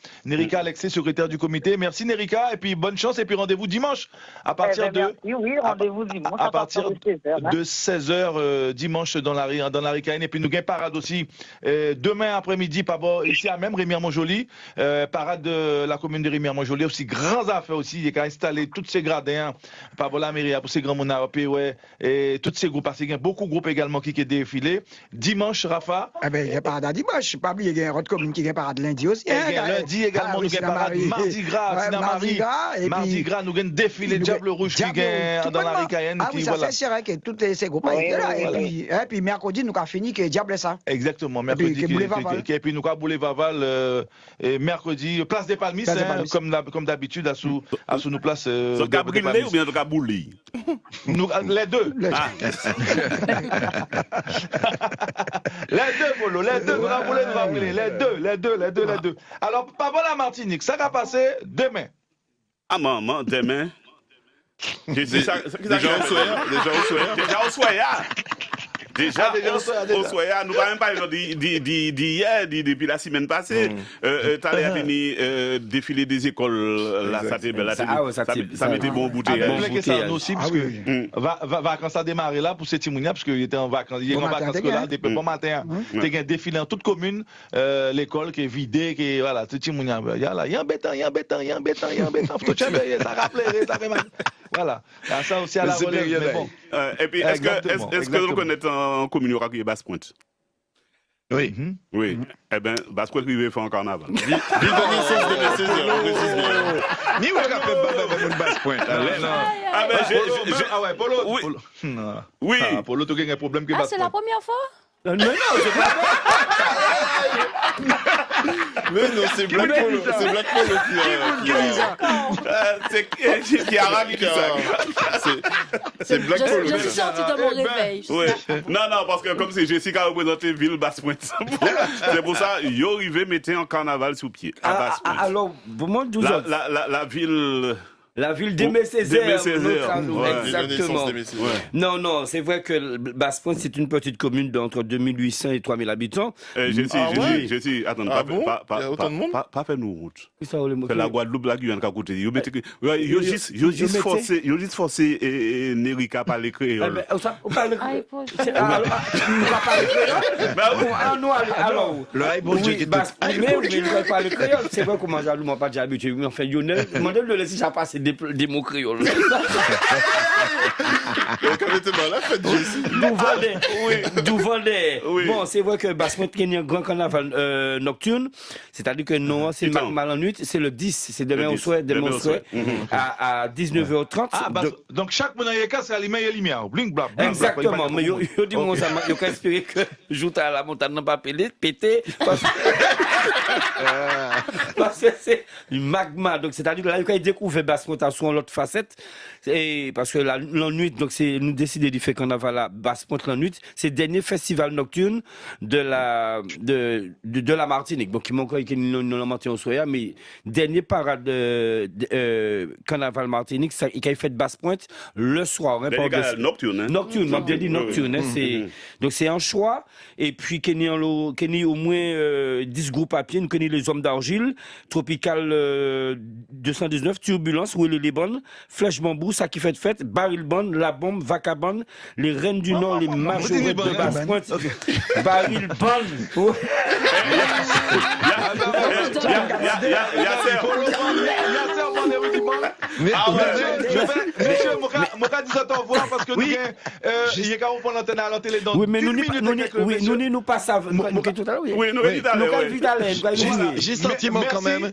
Alexis, secrétaire du comité. Merci, Nerika, et puis bonne chance, et puis rendez-vous dimanche à partir Oui, rendez-vous dimanche à partir de 16h dimanche dans la Ricaine. Et puis, nous, avons parade aussi demain après-midi, ici à même Rémière-Montjoly, parade de la commune de Rémière-Montjoly, aussi grands affaires aussi, il y a installé tous ces gradins, par la mairie, pour ces grands monarques, et tous ces groupes, parce qu'il y a beaucoup de groupes également qui ont défilé. Dimanche, Rafa. Eh bien, il y a parade dimanche, pas oublier, il y a une autre commune qui a parade lundi aussi. Lundi également, nous avons parade Mardi Gras, Mardi Gras, nous avons défilé Diable Rouge qui est dans la Ricaine. Ah oui, ça c'est vrai que tous ces groupes là. Et puis mercredi, nous avons fini que Diable ça. Exactement, mercredi. Et puis nous avons Boulé Vaval, mercredi, place des Palmis, comme d'habitude, à sous nos places. Donc, Gabriel ou bien Gabouli? Les deux. Les deux, Polo, les deux, nous avons les deux. Alors, pas bon la Martinique, ça va passer demain. Ah, maman, demain. Déjà au soir. Déjà au soir, nous ne parlons pas d'hier, depuis la semaine passée. Tu as fini défilé des écoles, là, ça m'était bon bouteille. Ça aussi, parce que vacances a démarré là pour ces Timounia, parce qu'il était en vacances. Il est en vacances là, depuis bon matin. Tu as défilé en toute commune, l'école qui est vidée, qui est, voilà, tout Timounia. Il y a un béton. Faut te surveiller, ça rappelle, ça fait mal. Voilà. Ça aussi à la relève, mais bon. Et puis, est-ce que vous connaissez en commune qui est Basse-Pointe? Oui. Oui. Eh bien, Basse-Pointe qui veut faire un carnaval. Vive 2016, on précise bien. Ni vous avez fait Basse-Pointe. Ah ouais, Polo. Oui. Polo, tu as un problème que Basse-Pointe. C'est la première fois? Non, c'est pas. Mais non, c'est Black Polo. C'est Black Polo qui a ravi ça. C'est Black Polo. Je suis sorti de mon réveil. Oui. Non, parce que comme c'est Jessica représenté ville Basse-Pointe. C'est pour ça, yo arrivé mettre un carnaval sous pied à Basse-Pointe. Alors, pour moi, la ville. La ville d'Aimé Césaire. Exactement. Non, c'est vrai que Basse-Pointe, c'est une petite commune d'entre 2800 et 3000 habitants. Je suis. Attends, pas faire nos routes. C'est la Guadeloupe, la Guyane, qui a coûté. Ils ont juste forcé Nerika à parler créole. On parle créole. On parle créole. Alors, mais parle créole. C'est vrai comment j'allume, pas déjà habitué. Enfin, Lionel, demandez-le de laisser ça passer des mots créoles. Douvandais. Bon, c'est vrai que Basse-Pointe a un grand carnaval nocturne. C'est-à-dire que non, c'est mal en nuit. C'est le 10. C'est demain au soir. À 19h30. Donc chaque monnaie c'est allumé et lumière. Bling, bla. Exactement. Mais il dit moi, ça m'a inspiré que joue à la montagne n'a pas pété. Parce que c'est une magma. Donc c'est-à-dire que là, il a découvert Basse-Pointe à son l'autre facette. Et parce que la nuit, donc c'est nous décider de faire carnaval à Basse-Pointe la nuit. C'est le dernier festival nocturne de la Martinique. Donc il manque nous l'a monté au soir, mais dernier parade carnaval Martinique, ça il a fait de Basse-Pointe le soir. Nocturne. Nocturne, on bien dit nocturne. Donc c'est un choix. Et puis qu'il y a au moins 10 groupes à pied. Nous connaissons les Hommes d'Argile, Tropical 219, Turbulence, Willy Liban, Flèche Bambou, Ça qui fait fête, Baril Band, La Bombe, Vacaband, les Reines du Nord, les Majorettes de Basse-Pointe, Baril Band. Monsieur, je dis ça au revoir parce que il y a qu'à reprendre l'antenne à la télé dans oui, mais une minute. nous pas ça. Oui, nous J'ai sentiment quand même,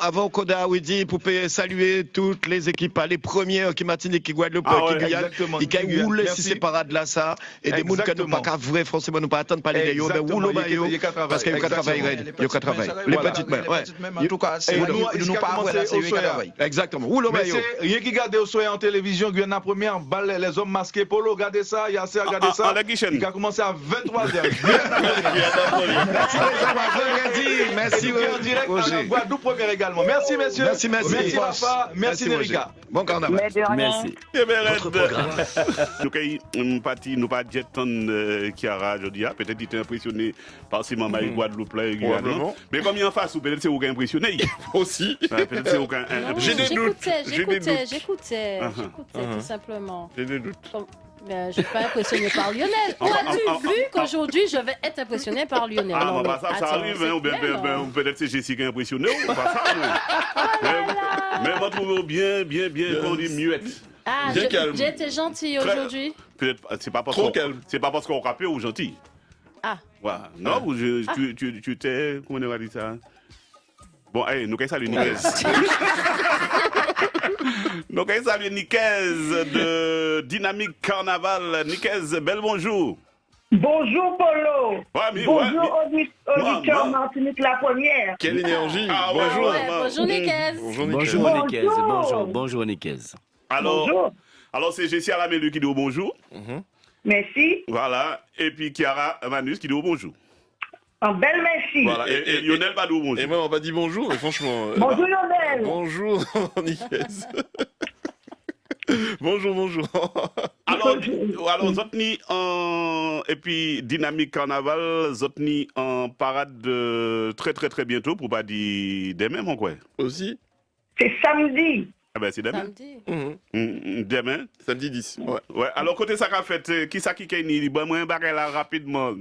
avant Koda Ouidi, pour saluer toutes les équipes, les premières qui Martinique, qui Guadeloupe, qui Guyane, qui roulent si c'est parade là ça, et des gens qui n'ont pas qu'à vrai, forcément, nous pas attendre parler de eux, mais roulent parce qu'il y a qu'à travailler, les petites mains. En tout cas, nous pas avoir c'est travail. Exactement. Roulent maillot. Rien qui garde au soir en télévision, Guyane la première balle, les hommes masqués, Polo, regardez ça, Yasser, regardez ça. Il a commencé à 23h. Merci. En direct à Guadeloupe première également. Merci messieurs. Merci Rafa. Merci Nerika. Bon carnaval. Merci. Nous pas Jetton qui a jeudi, peut-être il était impressionné par ces mamans de Guadeloupe là. Mais comme il en face, peut-être c'est aucun impressionné aussi. Peut-être c'est aucun. J'ai des doutes. J'écoutais tout simplement. J'ai des doutes. Je ne suis pas impressionné par Lionel. Où as-tu vu qu'aujourd'hui je vais être impressionné par Lionel? Ah, bah, ça arrive, ou bien peut-être c'est Jessica impressionné, ou pas ça, mais on trouve bien, on dit muette. Ah, j'ai été gentil aujourd'hui. Peut-être, c'est pas parce qu'on rappelle ou gentil. Ah. Voilà. Non, tu t'es, comment on va dire ça? Bon, allez, nous, qu'est-ce que ça, Nicaise? Donc, salut Nicaise de Dynamique Carnaval. Nicaise, bel bonjour. Bonjour Polo. Bonjour auditeur Martinique la première. Quelle énergie. Bonjour. Bonjour Nicaise. Bonjour Nicaise. Alors c'est Jessie Aramelu qui dit bonjour. Merci. Voilà. Et puis Chiara Manus qui dit bonjour. Un bel merci. Voilà. Et Lionel va dire bonjour. Et moi on va dire bonjour, mais franchement. Bonjour Lionel. Bonjour Nicaise. Bonjour. Alors Zotni en et puis Dynamique Carnaval, Zotni en parade très bientôt pour pas dire demain mon quoi. Aussi. C'est samedi. Ah ben c'est demain. Samedi. Demain. Samedi 10. Ouais. Alors côté ça qu'a fait, qui ça qui ni bon moi bagarre là rapidement.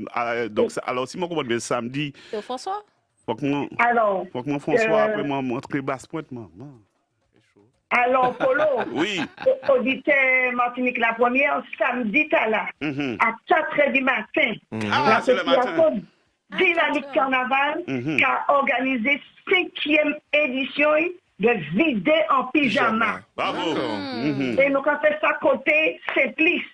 Donc alors si moi comprends bien samedi. C'est François. Faut que moi François après moi montrer basse pointe moi. Alors, Polo, oui. Auditeur Martinique la première, samedi, t'as là, à 4h du matin. Ah, c'est le matin. Dynamique Carnaval qui a organisé 5e édition de Vider en pyjama. Bravo. Et nous avons fait ça côté Saint-Lys.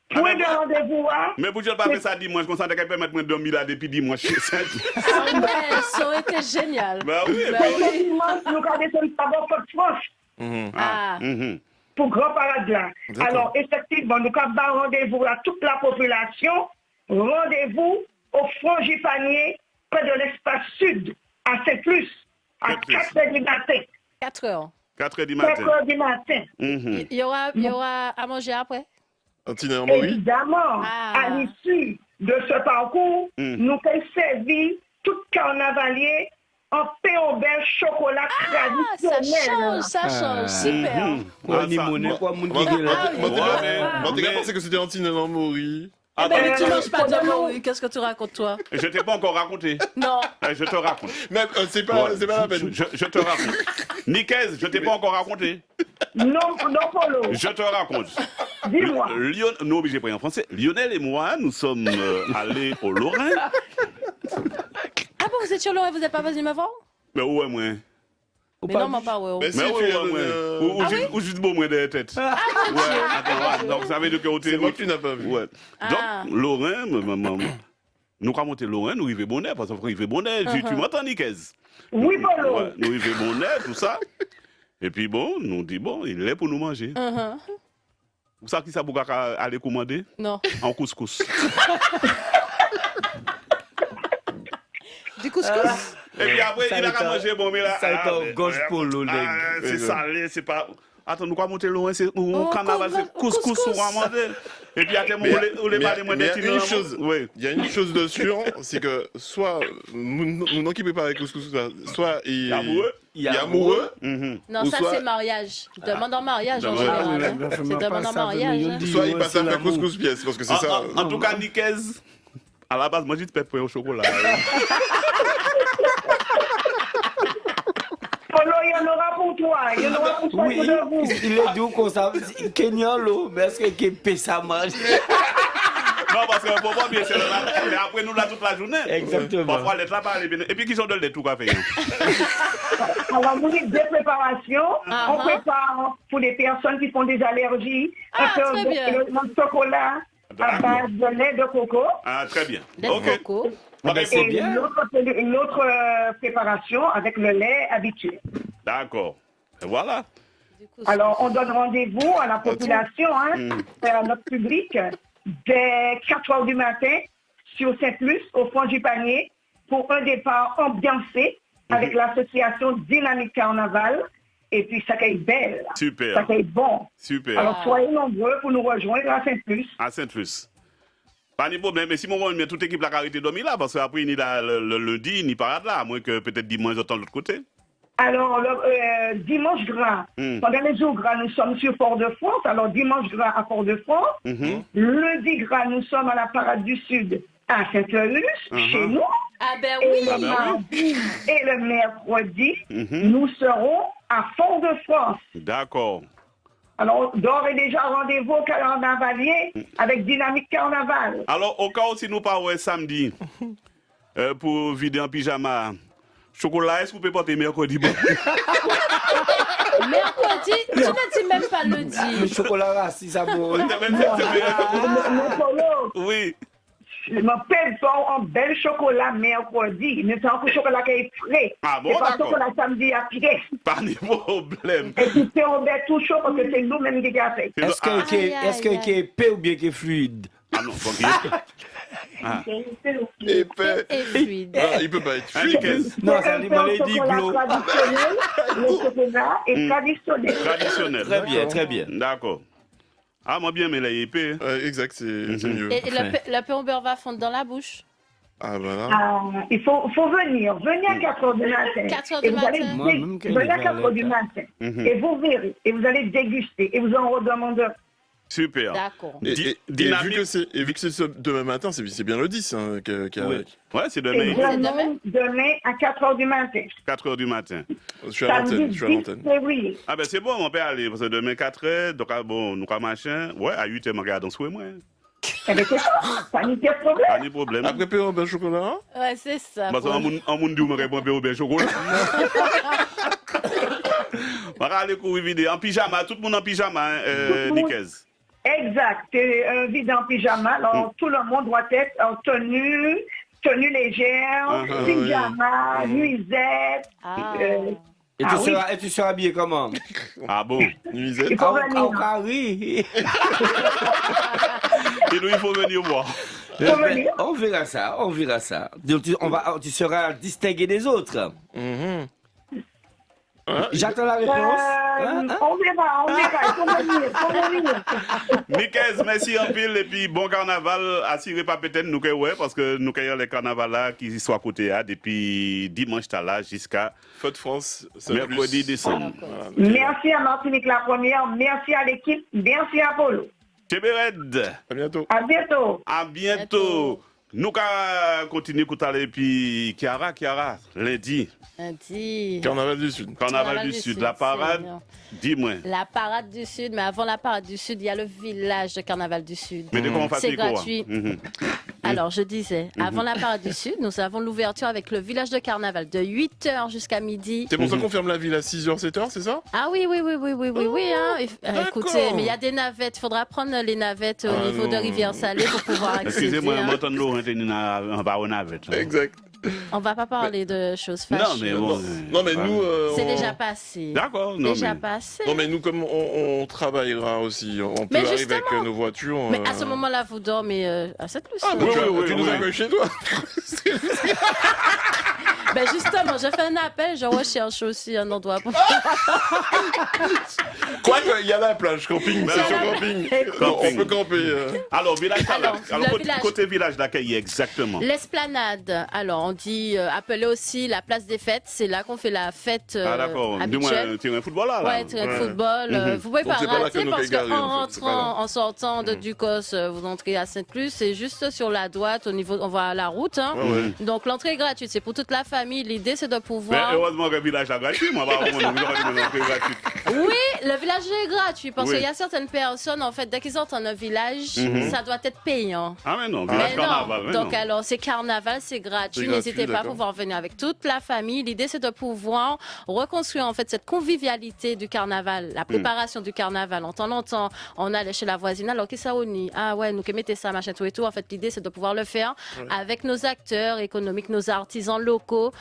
Point de rendez-vous, mais pour dire pas fait ça dimanche, qu'on s'entend qu'elle permet de dormir là depuis dimanche. Ça aurait été génial. Bah oui. Dimanche, nous avons descendu par France. Pour grand parade là. Alors, effectivement, nous avons rendez-vous à toute la population. Rendez-vous au Frangipanier, près de l'espace sud, à Saint-Plus, à 4h du matin. 4h. 4h du matin. 4h du matin. Il y aura à manger après? Évidemment, à l'issue de ce parcours, nous avons servi tout carnavalier en pain au beurre chocolat traditionnel. Ça change, super. Moi, t'es pensé que c'était Antine Mori. Eh ben, tu manges pas de morue, qu'est-ce que tu racontes, toi? Je t'ai pas encore raconté. Non. Je te raconte. Mais c'est pas la peine. Je te raconte. Nicaise, je t'ai pas encore raconté. Non, Polo. Je te raconte. Dis-moi. Nous, obligés de parler en français. Lionel et moi, nous sommes allés au Lorrain. Ah bon, vous êtes sur Lorrain, vous n'êtes pas venu me voir? Mais ouais, moi. Mais non, mais pas ouais. Mais ouais. Ou juste bon, moi, de la tête. Ouais, donc ça veut dire que c'est moi que tu n'as pas vu. Ouais. Donc, Lorrain, nous avons monté Lorrain, nous arrivons bonnet, parce qu'on arrive bonnet. Tu m'entends, Nicaise? Oui, Polo. Ouais, nous arrivons bonnet, tout ça. Et puis bon, nous dit bon, il est pour nous manger. Vous savez qui ça pour aller commander? Non. En couscous. Du couscous? Et puis après, il a qu'à manger, bon, mais là. Ça est un gauche polo, c'est salé, c'est pas. Attends, nous quoi monter loin, c'est au carnaval, c'est couscous ou ramader. Et puis après, on les parle moins de il y a une chose de sûr, c'est que soit nous qui préparons les couscous, soit il est amoureux. Non, ça c'est mariage. Demande en mariage en général. C'est demande en mariage. Soit il passe à faire couscous pièce, parce que c'est ça. En tout cas, Nicaise, à la base, moi j'ai pepper au chocolat. Polo, il y en aura pour toi. Il y en aura pour toi, oui, de vous. il est doux comme ça. Kenyan l'eau, mais est-ce qu'il peut ça manger? Non, parce qu'on peut pas bien sûr le matin, mais après nous là toute la journée. Exactement. Parfois, les travail, et puis qui sont de les tout café. Alors, nous avons deux préparations. On prépare pour les personnes qui font des allergies, un peu de chocolat à base de lait de coco. Ah, très bien. Lait de coco. Et une autre préparation avec le lait habitué. D'accord. Et voilà. Alors, on donne rendez-vous à la population, à notre public, dès 4 h du matin sur Saint-Luc, au fond du panier, pour un départ ambiancé avec l'association Dynamique Carnaval. Et puis, ça va être belle. Super. Ça va être bon. Super. Alors, soyez nombreux pour nous rejoindre à Saint-Luc. À Saint-Luc. Pas de problème, mais si mon met toute l'équipe la carité dormi là, parce qu'après, ni le lundi, ni parade là, à moins que peut-être dimanche, j'entends de l'autre côté. Alors, dimanche gras, pendant les jours gras, nous sommes sur Fort-de-France. Alors, dimanche gras à Fort-de-France. Lundi gras, nous sommes à la Parade du Sud à Saint-Luc, chez nous. Ah ben et oui. le mardi et le mercredi, nous serons à Fort-de-France. D'accord. Alors, d'ores et déjà, rendez-vous au carnavalier avec Dynamique Carnaval. Alors, au cas où si nous parlons samedi, pour vider en pyjama, chocolat, est-ce que vous pouvez porter mercredi bon? Mercredi, tu ne dis même pas le dire. Le chocolat, si ça vaut. Oui. Je m'appelle pas un bel chocolat mercredi, mais c'est un chocolat qui est frais. Ah bon, c'est pas d'accord. chocolat samedi à pied. Pas de problème. Et puis c'est un bel tout chaud parce que c'est nous-mêmes qui avons fait. Est-ce qu'il est épais ou bien qu'il est fluide? Ah non, faut qu'il est épais. Et fluide. Ah, il peut pas être fluide. Non, ça dit mon lady glow. Le chocolat est traditionnel. Traditionnel. Très bien, très bien. D'accord. Ah, moi bien, mais là, il est épais. Exact, c'est mieux. Et le pain au beurre va fondre dans la bouche. Ah, voilà. Il faut venir à 4 h du matin. 4 h Et du vous allez matin. venez à 4 h du matin. Et vous verrez. Et vous allez déguster. Et vous en redemanderez. Super. D'accord. Et vu que c'est demain matin, c'est bien le 10 qui arrive. Ouais, c'est Et demain. demain à 4 h du matin. 4 h du matin. Je suis à l'antenne. Oui. Ah ben c'est bon, on peut aller, parce que demain 4 h, donc bon, nous avons machin. Ouais, à 8 h, on regarde dans ce moi. Eh bien, c'est ça. Pas de problème. Pas de problème. Après, pain au beurre chocolat? Ouais, c'est ça. Parce qu'un monde dit, on me répond pain au beurre chocolat. On va aller courir vidéo en pyjama, tout le monde en pyjama, Nicaise. Exact. C'est un vide en pyjama. Alors, tout le monde doit être en tenue légère, pyjama, nuisette. Et tu seras habillé comment? Ah bon? Nuisette. Il faut venir. Oui. Et nous, il faut venir voir. On verra ça. Donc, tu seras distingué des autres. J'attends la réponse. On verra. Il faut venir. Nicaise, merci en pile. Et puis, bon carnaval. Assurez pas peut-être nous parce que nous avons les carnavals là qui sont à côté depuis dimanche là jusqu'à Fête de France, mercredi décembre. Voilà. Merci à Martinique la première. Merci à l'équipe. Merci à Polo. Chébered. À bientôt. À bientôt. À bientôt. Nous allons continuer à écouter et puis Chiara, lundi. Carnaval du Sud. Carnaval du Sud. La parade, dis-moi. La parade du Sud, mais avant la parade du Sud, il y a le village de Carnaval du Sud. Mais comment on fait c'est gratuit. Alors, je disais, avant la parade du Sud, nous avons l'ouverture avec le village de Carnaval de 8 h jusqu'à midi. C'est pour ça qu'on ferme la ville à 6 h, 7 h, c'est ça? Ah oui. Hein. Écoutez, mais il y a des navettes. Il faudra prendre les navettes au niveau de Rivière-Salée pour pouvoir accéder. Excusez-moi, m'entends l'eau, on va aux navettes. Exact. On va pas parler de choses fâcheuses. Non, mais nous. C'est déjà passé. D'accord, passé. Non, mais nous, comme on travaillera aussi, on peut arriver avec nos voitures. Mais à ce moment-là, vous dormez à cette luce. Ah, tu nous accueilles chez toi. Ben justement, je fais un appel, je recherche aussi un endroit pour. Quoi qu'il y a la plage camping, c'est sur camping. On peut camper. Alors, village côté village d'accueil, exactement. L'esplanade. Alors, on dit appeler aussi la place des fêtes. C'est là qu'on fait la fête habituelle. Du moins, tirer un football là. Ouais, tirer un football. Vous pouvez pas rater parce qu'en rentrant, en sortant de Ducos, vous entrez à Saint-Luc. C'est juste sur la droite, au niveau, on voit la route. Donc, l'entrée est gratuite. C'est pour toute la famille. famille, l'idée c'est de pouvoir... Mais heureusement que le village est gratuit, moi, gratuit. Oui, le village est gratuit parce qu'il y a certaines personnes, en fait, dès qu'ils entendent un village, ça doit être payant. Ah mais non, mais carnaval. Non. Donc alors, c'est carnaval, c'est gratuit. N'hésitez pas à pouvoir venir avec toute la famille. L'idée, c'est de pouvoir reconstruire, en fait, cette convivialité du carnaval, la préparation du carnaval. En temps longtemps, on allait chez la voisine, alors qu'est-ce que ça on y? Ah ouais, nous qui mettez ça, machin, tout et tout. En fait, l'idée, c'est de pouvoir le faire avec nos acteurs économiques, nos artisans locaux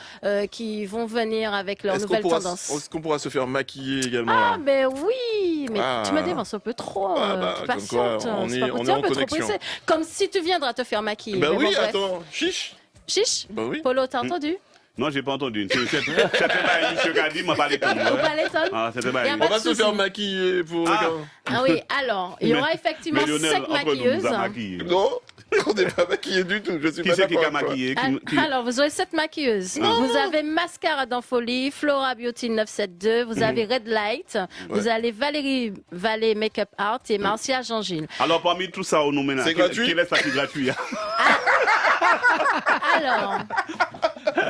qui vont venir avec leurs nouvelles tendances. Est-ce qu'on pourra se faire maquiller également? Ah, ben oui, mais tu me dévances un peu trop. Tu patientes. On est en un peu trop connexion. pressé. Comme si tu viendras te faire maquiller. Bah oui, bon, attends, chiche. Chiche? Bah oui. Polo, t'as entendu? Non, j'ai pas entendu. C'était pas monsieur qui a dit, m'a parlé comme moi. On va se faire maquiller pour... Ah oui, alors, il y aura effectivement 5 maquilleuses. Non, on n'est pas maquillés du tout. Je suis qui pas c'est qui d'accord. a maquillé? Alors, vous aurez 7 maquilleuses. Vous avez Mascara dans Folie, Flora Beauty 972, vous avez Red Light, vous avez Valérie Vallée Makeup Art et Marcia Jean-Gilles. Alors, parmi tout ça, on nous ménage. C'est gratuit? Quel est ça qui est gratuit? Alors,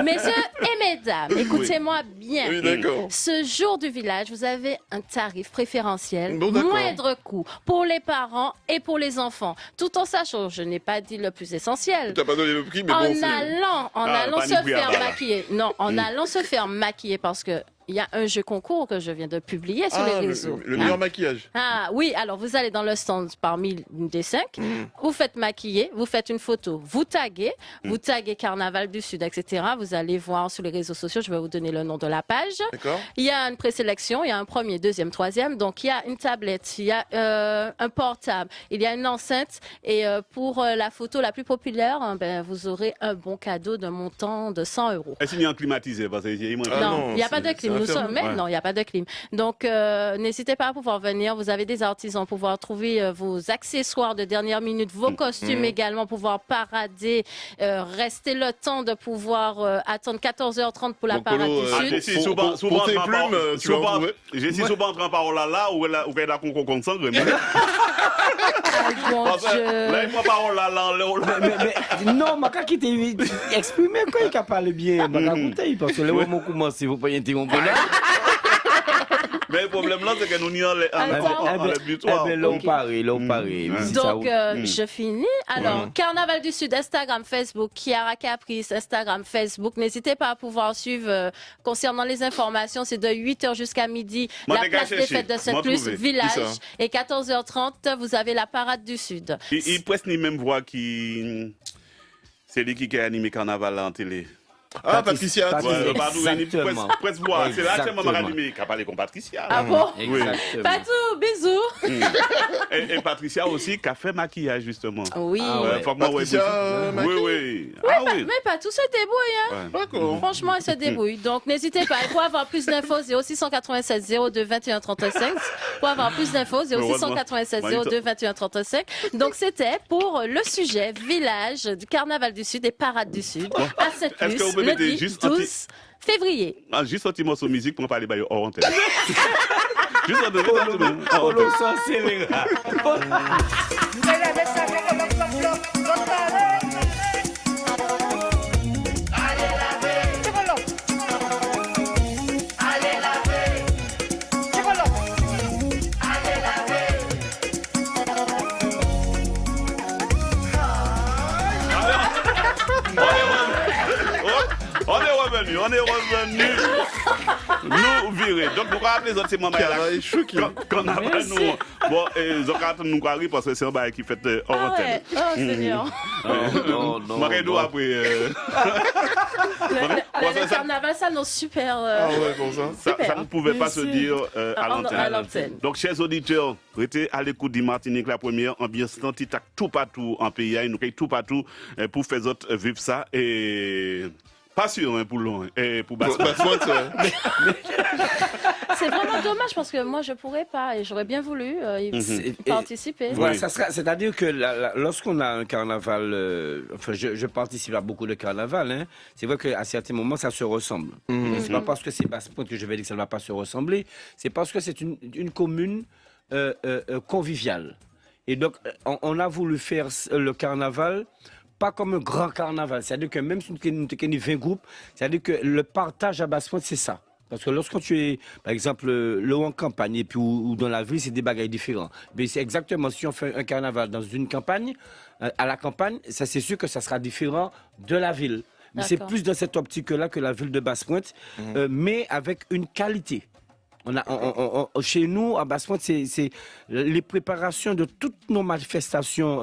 messieurs et mesdames, écoutez-moi bien. Oui, d'accord. Ce jour du village, vous avez un tarif préférentiel, Bon, d'accord. moindre coût pour les parents et pour les enfants. Tout en sachant, je n'ai pas dit le plus essentiel. Tu n'as pas donné le prix, mais En bon, allant se faire voilà. maquiller. Non, en allant se faire maquiller parce que il y a un jeu concours que je viens de publier sur les réseaux. Le meilleur maquillage. Ah oui, alors vous allez dans le stand parmi des 5, vous faites maquiller, vous faites une photo, vous taguez Carnaval du Sud, etc. Vous allez voir sur les réseaux sociaux, je vais vous donner le nom de la page. D'accord. Il y a une présélection, il y a un premier, deuxième, troisième, donc il y a une tablette, il y a un portable, il y a une enceinte et pour la photo la plus populaire, vous aurez un bon cadeau d'un montant de 100 €. Est-ce qu'il y a un climatisé? Parce qu'il y a Non, il n'y a pas de clim. Non, il n'y a pas de clim. Donc, n'hésitez pas à pouvoir venir. Vous avez des artisans, pouvoir trouver vos accessoires de dernière minute, vos costumes également, pouvoir parader, rester le temps de pouvoir attendre 14h30 pour la parade du Sud. Pour tes plumes, tu vas en trouver. J'ai si souvent entré en parole là, où elle a concon sangre. Là, il prend parole là. Mais non, je vais quitter. Exprimer quand il parle bien. Je vais raconter parce que le moment commence, vous pouvez interrompre là. Mais le problème là, c'est que nous n'y allons butoir. L'on parie. Donc, je finis. Alors, Carnaval du Sud, Instagram, Facebook, Chiara Caprice, Instagram, Facebook. N'hésitez pas à pouvoir suivre concernant les informations. C'est de 8h jusqu'à midi. La place des fêtes de Sainte-Luce, village. Et 14h30, vous avez la parade du Sud. Il presque ni même voix qui. C'est lui qui a animé Carnaval en télé. Ah, Patricia. Exactement. Presque voix. C'est là que je m'ai animé. Qui a parlé comme Patricia. Ah bon? Oui. Patou, bisous. Et Patricia aussi qui a fait maquillage justement. Oui. Patricia, oui. Mais Patou se débrouille. Hein? D'accord. Franchement, elle se débrouille. Donc, n'hésitez pas. Pour avoir plus d'infos, 0696 02 21 35. Pour avoir plus d'infos, 0696 02 21 35. Donc, c'était pour le sujet village du Carnaval du Sud et Parade du Sud à Sainte-Luce, le 12 février. Juste un petit morceau de musique pour parler hors antenne. Juste un petit Polo sorcier. On est revenu. Nous virer. Donc, nous rappelons les autres, c'est maman. Quand on a nous. Bon, nous arrivons parce que c'est un bail qui fait hors antenne. Oh, Seigneur. Non. Marédo après. Le carnaval, ça, non, super. Ça ne pouvait pas se dire à l'antenne. Donc, chers auditeurs, restez à l'écoute de Martinique, la première ambiance tantitac tout partout en pays. Nous sommes tout partout pour faire autres vivre ça. Et. Pas sûr pour long et pour Basse. C'est vraiment dommage parce que moi je pourrais pas et j'aurais bien voulu participer. Voilà, c'est-à-dire que lorsqu'on a un carnaval, je participe à beaucoup de carnaval, hein, c'est vrai qu'à certains moments ça se ressemble. C'est pas parce que c'est Basse-Pointe que je vais dire que ça ne va pas se ressembler, c'est parce que c'est une commune conviviale. Et donc on a voulu faire le carnaval pas comme un grand carnaval. C'est-à-dire que même si nous avons 20 groupes, c'est-à-dire que le partage à Basse-Pointe, c'est ça. Parce que lorsque tu es, par exemple, là en campagne et puis ou dans la ville, c'est des bagages différents. Mais c'est exactement, si on fait un carnaval dans une campagne, à la campagne, ça c'est sûr que ça sera différent de la ville. Mais c'est plus dans cette optique-là que la ville de Basse-Pointe, mais avec une qualité. Chez nous, à Basse-Pointe, c'est les préparations de toutes nos manifestations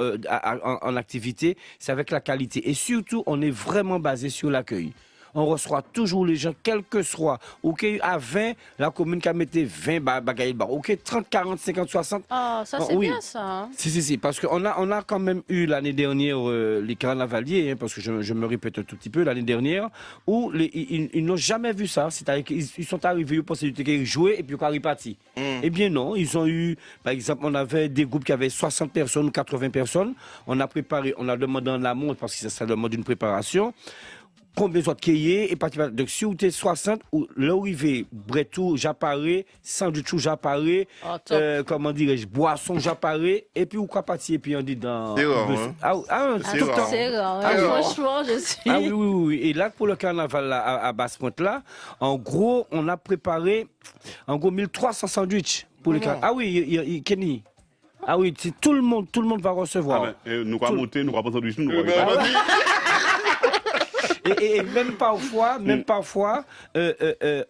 en activité, c'est avec la qualité. Et surtout, on est vraiment basé sur l'accueil. On reçoit toujours les gens, quel que soit. OK, à 20, la commune qui a mis 20 bagailles de bar. OK, 30, 40, 50, 60. Ah, ça c'est bien ça. Hein? Si, parce qu'on a quand même eu l'année dernière les carnavaliers, hein, parce que je me répète un tout petit peu, l'année dernière, où ils n'ont jamais vu ça. C'est-à-dire qu'ils sont arrivés, ils pensaient qu'ils jouaient et puis ils sont repartis. Eh bien non, ils ont eu, par exemple, on avait des groupes qui avaient 60 personnes ou 80 personnes. On a préparé, on a demandé en amont, parce que ça demande une préparation. Combien de quayés et partir. Donc, si vous êtes 60, l'arrivée, bretou, j'apparais, sandwich, j'apparais, comment dirais-je, boisson, j'apparais, et puis, ou quoi partir, et puis on dit dans. C'est rare, c'est rare. Franchement, je suis. Ah oui. Et là, pour le carnaval là, à Basse-Pointe, là, en gros, on a préparé, 1300 sandwichs pour les carnavals. Ah oui, Kenny. Ah oui, tout le monde va recevoir. Nous allons monter, nous allons pas sandwich, nous allons Et même parfois,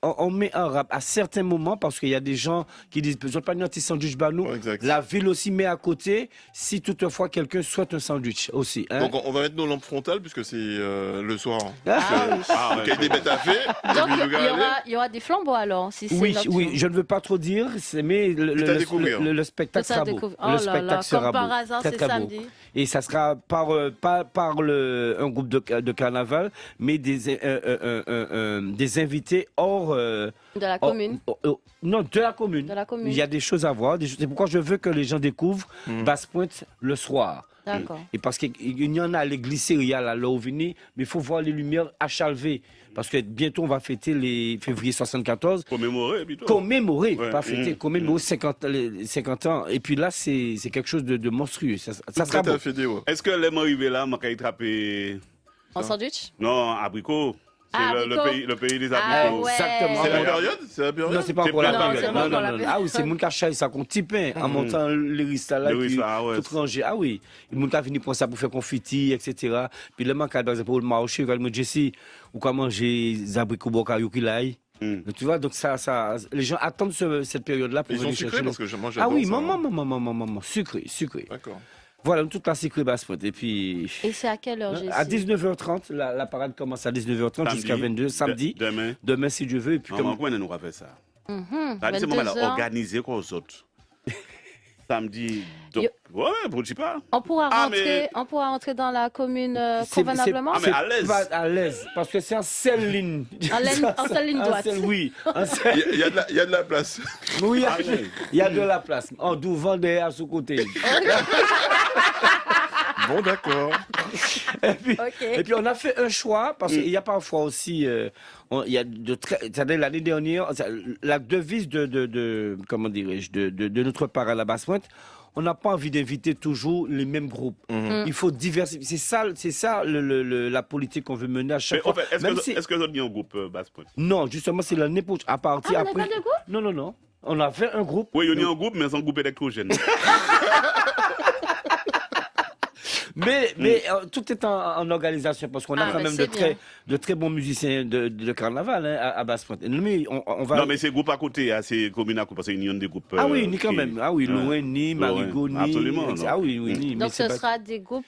on met un rap à certains moments parce qu'il y a des gens qui disent je ne pas un petit sandwich banou. La ville aussi met à côté si toutefois quelqu'un souhaite un sandwich aussi. Hein? Donc on va mettre nos lampes frontales puisque c'est le soir. Il y a des bêtes à faire. Donc il y aura des flambeaux alors. Si oui, je ne veux pas trop dire, mais le spectacle sera beau. Le spectacle sera beau. Par hasard, c'est samedi. Et ça sera par un groupe de carnaval, mais des invités hors... de la commune. Non, de la commune. Il y a des choses à voir. C'est pourquoi je veux que les gens découvrent Basse-Pointe le soir. D'accord. Et parce qu'il y en a à l'église Céréale à l'Ovini, mais il faut voir les lumières à Chalvet. Parce que bientôt on va fêter les février 74. Commémorer plutôt. Commémorer, pas fêter, commémorer 50 ans. Et puis là, c'est quelque chose de monstrueux. Ça sera beau. Est-ce que les arrivés là, m'a attrapé en sandwich? Non, abricot. C'est le pays des abricots. Exactement. C'est la période? Non, c'est pas encore la période. Non. Ah oui, c'est mon cachaille, ça compte petit pain en montant les ristas là, tout rangé. Ah oui, il m'a venu pour ça pour faire confetti, etc. Puis le manque, par exemple, pour le marché, quand il me dit si, ou comment manger des abricots bocayou qu'il aille. Tu vois, donc ça, les gens attendent cette période-là pour venir chercher. Parce que je mange. Ah oui, maman, sucré. D'accord. Voilà, toute la cycle Basse-Pointe. Et c'est à quelle heure, à 19h30, la parade commence à 19h30 jusqu'à 22h, samedi. Demain, si Dieu veut. Et puis comment on va faire ça? C'est moment là, organiser quoi aux autres. Samedi. Donc, pour tu pas. On pourra rentrer dans la commune convenablement. Mais à l'aise, parce que c'est en seule ligne. En seule ligne droite. Oui. Il y a de la place. Oui, il y a de la place. En devant, derrière, sous côté. Bon, d'accord. Et puis on a fait un choix parce qu'il y a parfois aussi, il y a c'est-à-dire l'année dernière, la devise comment dirais-je, de notre part à la Basse-Pointe, on n'a pas envie d'inviter toujours les mêmes groupes. Il faut diversifier. C'est ça la politique qu'on veut mener à chaque fois. Est-ce que vous avez un groupe Basse-Pointe? Non, justement, c'est l'année prochaine. À partir après. On n'a pas de groupe? Non. On a fait un groupe. Oui, il y a un groupe, mais c'est un groupe électrogène. Mais tout est en organisation parce qu'on a quand même de très bons musiciens de carnaval à Basse-Pointe. Mais on va... Non, mais c'est groupe à côté, c'est commune à côté, parce qu'il y a des groupes. Ah oui, ni quand même. Ah oui, Louin, ni Marigot, ni. Absolument. Ah oui, ni. Donc ce sera des groupes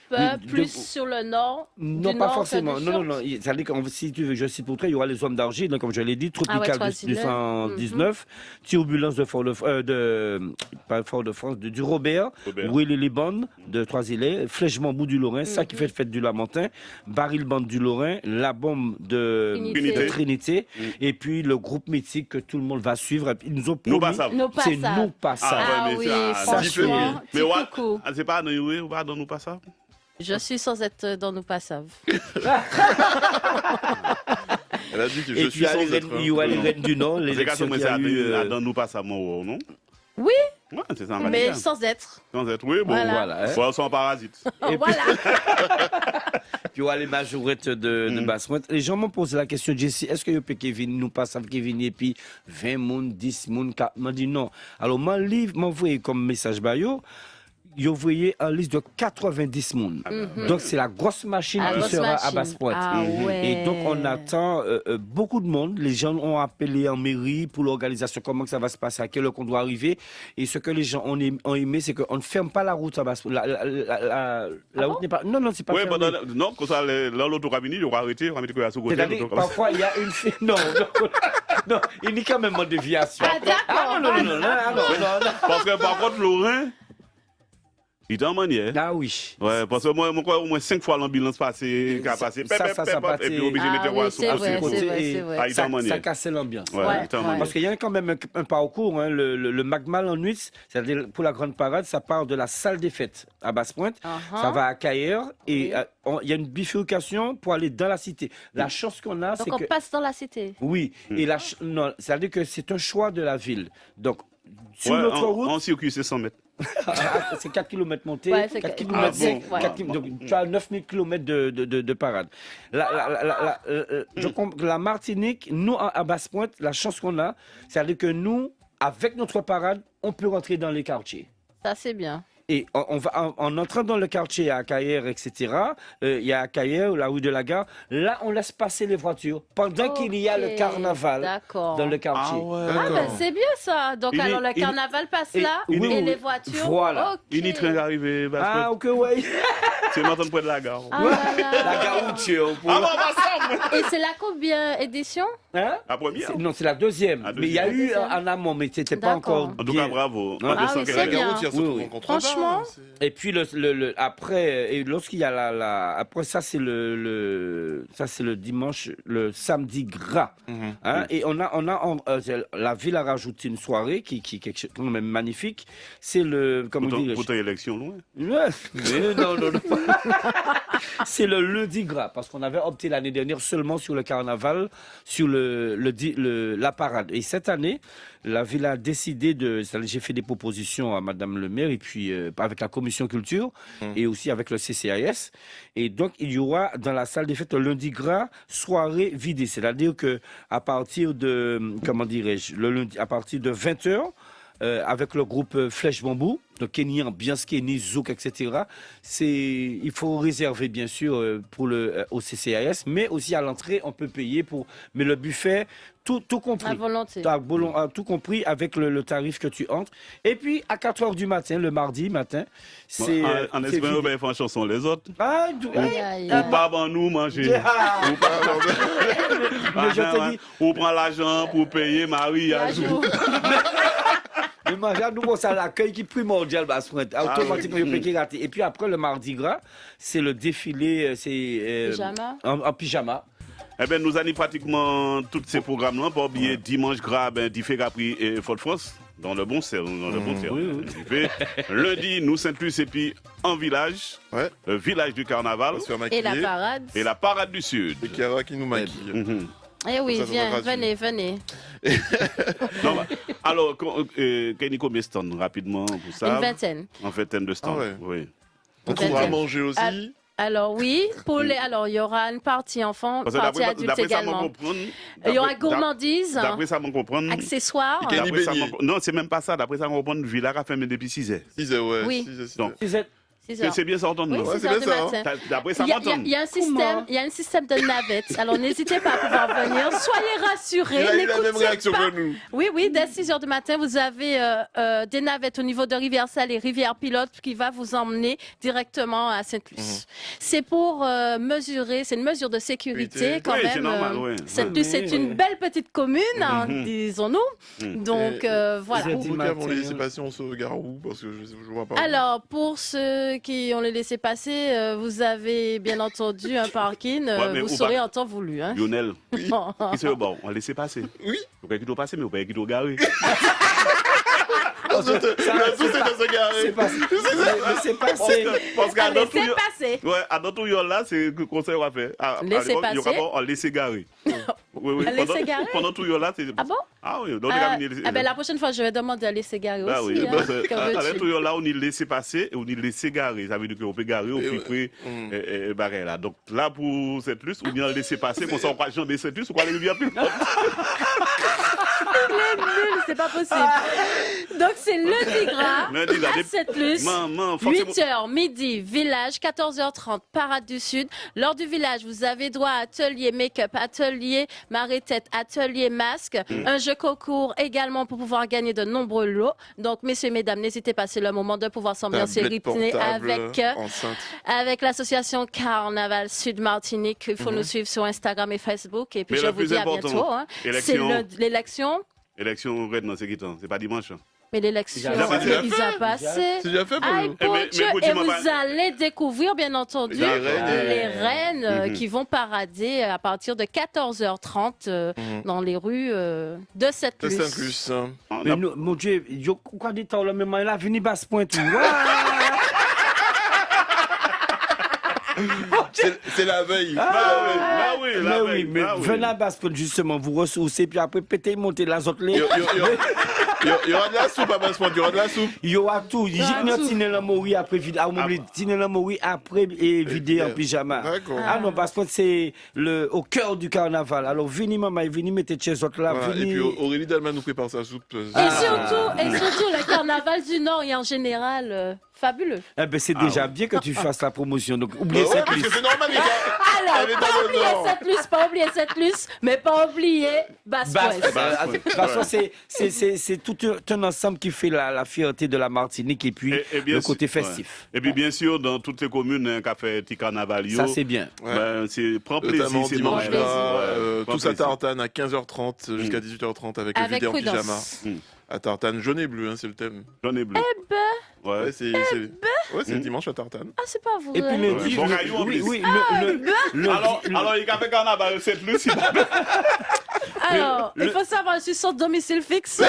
plus sur le nord. Non, pas forcément. Non. C'est-à-dire que si tu veux, je cite pour toi, il y aura les Hommes d'Argile, comme je l'ai dit, Tropical du 119, Turbulence de Fort-de-France, du Robert, Willy Libon de Trois-Îlets, Flèche Bambou du Lorrain, ça qui fait fête du Lamentin, Baril Bande du Lorrain, La Bombe de Trinité, et puis le groupe mythique que tout le monde va suivre. Ils nous ont promis. C'est Nous Passaves. Ah oui, franchement, mais c'est pas dans Nous Passaves? Je suis sans être dans Nous Passaves. Elle a dit que je suis sans être. Il y a les Reines du Nord, les élections qu'il y a eu... Dans Nous Passaves, non? Oui, c'est ça, mais sans être. Sans être, oui, bon, voilà. Sans parasite. Voilà. Puis on a les majorettes de Basse-Pointe. Les gens m'ont posé la question, Jesse, est-ce que vous pouvez venir, nous pas savent qu'il vient, et puis 20 moun, 10 moun, 4 m'a dit non. Alors, mon livre m'a envoyé comme message bayo. Vous voyez un liste de 90 moun. Donc, c'est la grosse machine qui sera à Basse-Pointe. Et donc, on attend beaucoup de monde. Les gens ont appelé en mairie pour l'organisation, comment que ça va se passer, à quelle heure qu'on doit arriver. Et ce que les gens ont aimé, c'est qu'on ne ferme pas la route à Basse-Pointe. La route n'est pas... Non, c'est pas fermé. Non, comme ça, l'autocarabinier, il va arrêter, on va mettre à sous côté. C'est-à-dire, parfois, il y a une... Non, il y a quand même une déviation. Non. Parce que, par contre, Laurent... Il est en manière. Ah oui. Ouais, parce que moi, au moins 5 fois l'ambulance passée, qui a passé, et puis obligé de mettre sur côté. Ça casse l'ambiance. Ouais. Parce qu'il y a quand même un parcours. Hein, le Magmal en nuit, c'est-à-dire pour la grande parade, ça part de la salle des fêtes à Basse-Pointe, ça va à Cayer et il y a une bifurcation pour aller dans la cité. La chance qu'on a, c'est que... Donc on passe dans la cité. Oui, et non, c'est-à-dire que c'est un choix de la ville. Donc, sur notre route... En circuit, c'est 100 mètres. C'est 4 km montée, 4 km donc tu as 9000 km de parade. Je comprends que la Martinique, nous à Basse-Pointe, la chance qu'on a, c'est-à-dire que nous, avec notre parade, on peut rentrer dans les quartiers. Ça, c'est bien. Et on va en entrant dans le quartier à Cayer, etc. Il y a à Cayer, la rue de la Gare. Là, on laisse passer les voitures pendant qu'il y a le carnaval dans le quartier. C'est bien ça. Donc alors le carnaval passe là et les voitures. Voilà. Il est très arrivé. Ah ok ouais. C'est maintenant près de la gare. La gare où Et c'est la combien édition? Hein? La première. Non, c'est la deuxième. Mais il y a eu en amont, mais c'était pas encore. En tout cas, bravo. C'est bien. Franchement. Et puis après, lorsqu'il y a après ça c'est le dimanche, le samedi gras. Et on a la ville a rajouté une soirée qui est quelque chose de même magnifique. C'est le comment on dit. Pour ton élection loin. Non. C'est le lundi gras parce qu'on avait opté l'année dernière seulement sur le carnaval, sur la parade. Et cette année, la ville a décidé j'ai fait des propositions à Madame le maire et puis avec la commission culture et aussi avec le CCAS. Et donc, il y aura dans la salle des fêtes le lundi gras, soirée vidée. C'est-à-dire que à partir de, comment dirais-je, le lundi, à partir de 20h, avec le groupe Flèche Bambou, donc Kenny, Ambiance Kenny, Zouk, etc. Il faut réserver bien sûr au CCAS, mais aussi à l'entrée, on peut payer mais le buffet, tout compris. À volonté. Tout compris avec le tarif que tu entres. Et puis, à 4h du matin, le mardi matin, c'est... En espérant qu'ils font chanson les autres. Ou pas avant nous manger. Ou prend l'argent pour payer Marie à jour. Mais manger, nous, ça l'accueil qui est primordial, Basse-Pointe. Automatiquement, il peut rater. Et puis après, le mardi gras, c'est le défilé, pyjama. En pyjama. Eh bien, nous avons pratiquement tous ces programmes-là. Pas oublier dimanche gras, Diffé Capri et Fort-France. Dans le bon cercle. Oui. Lundi, nous Saint-Luce et puis en village. Le village du carnaval. Et la parade. Et la parade du Sud. Et Chiara qui nous maquille. Eh oui, venez. Non, alors, Kenny, combien de stands rapidement pour ça? Une vingtaine. Une vingtaine de stands, oui. On trouvera à manger aussi. Alors oui, alors il y aura une partie enfant, partie adulte également. Il y aura gourmandise, d'après ça, on comprend. Accessoires. Non, c'est même pas ça. D'après ça, on comprend. Villa a fermé depuis 6h. 6h, ouais. Oui. 6h. C'est bien ça entendre. Oui, c'est bien ça. D'après ça, il y a un système de navettes. Alors n'hésitez pas à pouvoir venir. Soyez rassurés. Il a eu la même réaction que nous. Oui, dès 6h du matin, vous avez des navettes au niveau de Rivière-Salée et Rivière-Pilote qui va vous emmener directement à Sainte-Luce. C'est pour mesurer, c'est une mesure de sécurité quand même. C'est normal, Sainte-Luce, c'est une belle petite commune, disons-nous. Donc voilà. Pour qui avons laissé passer, on se gare où? Parce que je vois pas. Alors, pour ceux qui ont les laissé passer, vous avez bien entendu un parking, vous serez en temps voulu. Lionel, c'est bon, on laissé passer. Oui. Vous pouvez quitter passer, mais vous pouvez quitter garer. C'est passé. C'est passé. Parce qu'à laissez passer. Ouais, à notre là, c'est le conseil qu'on va faire. Laissez passer. Il y aura laisser garer. Oui, laisser garer. Pendant tout là, c'est. Ah bon? Ah oui, la prochaine fois, je vais demander à laisser garer aussi. Oui, à tout là, on y laisse passer et on y laisse garer. Ça veut dire qu'on peut garer au plus près barré là. Donc là, pour cette luce, on y a laissé passer, qu'on s'en passe de cette luce, on va aller bien plus loin. C'est pas possible. Donc c'est le Tigra à cette luce. 8h, midi, village, 14h30, parade du Sud. Lors du village, vous avez droit à atelier make-up, atelier marée-tête, atelier masque, un jeu concours également pour pouvoir gagner de nombreux lots. Donc messieurs et mesdames, n'hésitez pas, c'est le moment de pouvoir s'ambiancer, rythmer avec l'association Carnaval Sud Martinique. Il faut nous suivre sur Instagram et Facebook. Et puis je vous dis à bientôt. C'est l'élection. Élection red, non, c'est qui temps? C'est pas dimanche. Mais l'élection, il a passé. C'est déjà fait pour nous. Et vous allez découvrir, bien entendu, les reines qui vont parader à partir de 14h30 dans les rues de Sainte-Luce. Mais mon Dieu, quoi dit-on là, mais là, venu basse pointe. C'est la veille. Mais venez à basse pointe, justement, vous ressourcez, puis après, pétez, montez la autres. Il y aura de la soupe à basse pointe, il y aura de la soupe. Il y aura tout. Il y a Tine la mourir après vider en pyjama. Ah non, basse pointe, c'est au cœur du carnaval. Alors, venez, maman, venez, mettez chez autres là. Et puis Aurélie Dalman nous prépare sa soupe. Et surtout, le carnaval du Nord est en général fabuleux. Eh ben, c'est déjà bien que tu fasses la promotion. Donc, oubliez cette liste. C'est normal, les gars. Alors, pas oublier cette luce, mais pas oublier Basse-Pointe. C'est tout un ensemble qui fait la fierté de la Martinique et puis le côté festif. Et puis, bien sûr, dans toutes les communes qui ont fait petit carnaval, ça c'est bien. Prends plaisir. Dimanche, tous à Tartane à 15h30 jusqu'à 18h30 avec le vidéo en pyjama. À Tartane, jaune et bleu, c'est le thème. Jaune et bleu. Ouais, c'est dimanche à Tartane. Ah, c'est pas vrai. Et puis alors il a fait carnaval cette luce. Alors, il faut savoir, je suis sans domicile fixe.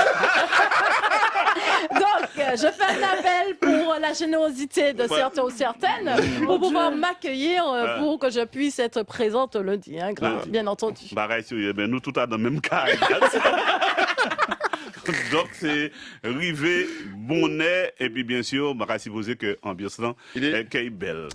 Donc, je fais un appel pour la générosité de certains ou certaines pour pouvoir m'accueillir pour que je puisse être présente lundi, bien entendu. Nous, tout à dans le même cas. Donc, c'est Rivet, Bonnet, et puis bien sûr, on va supposer que l'ambiance est belle.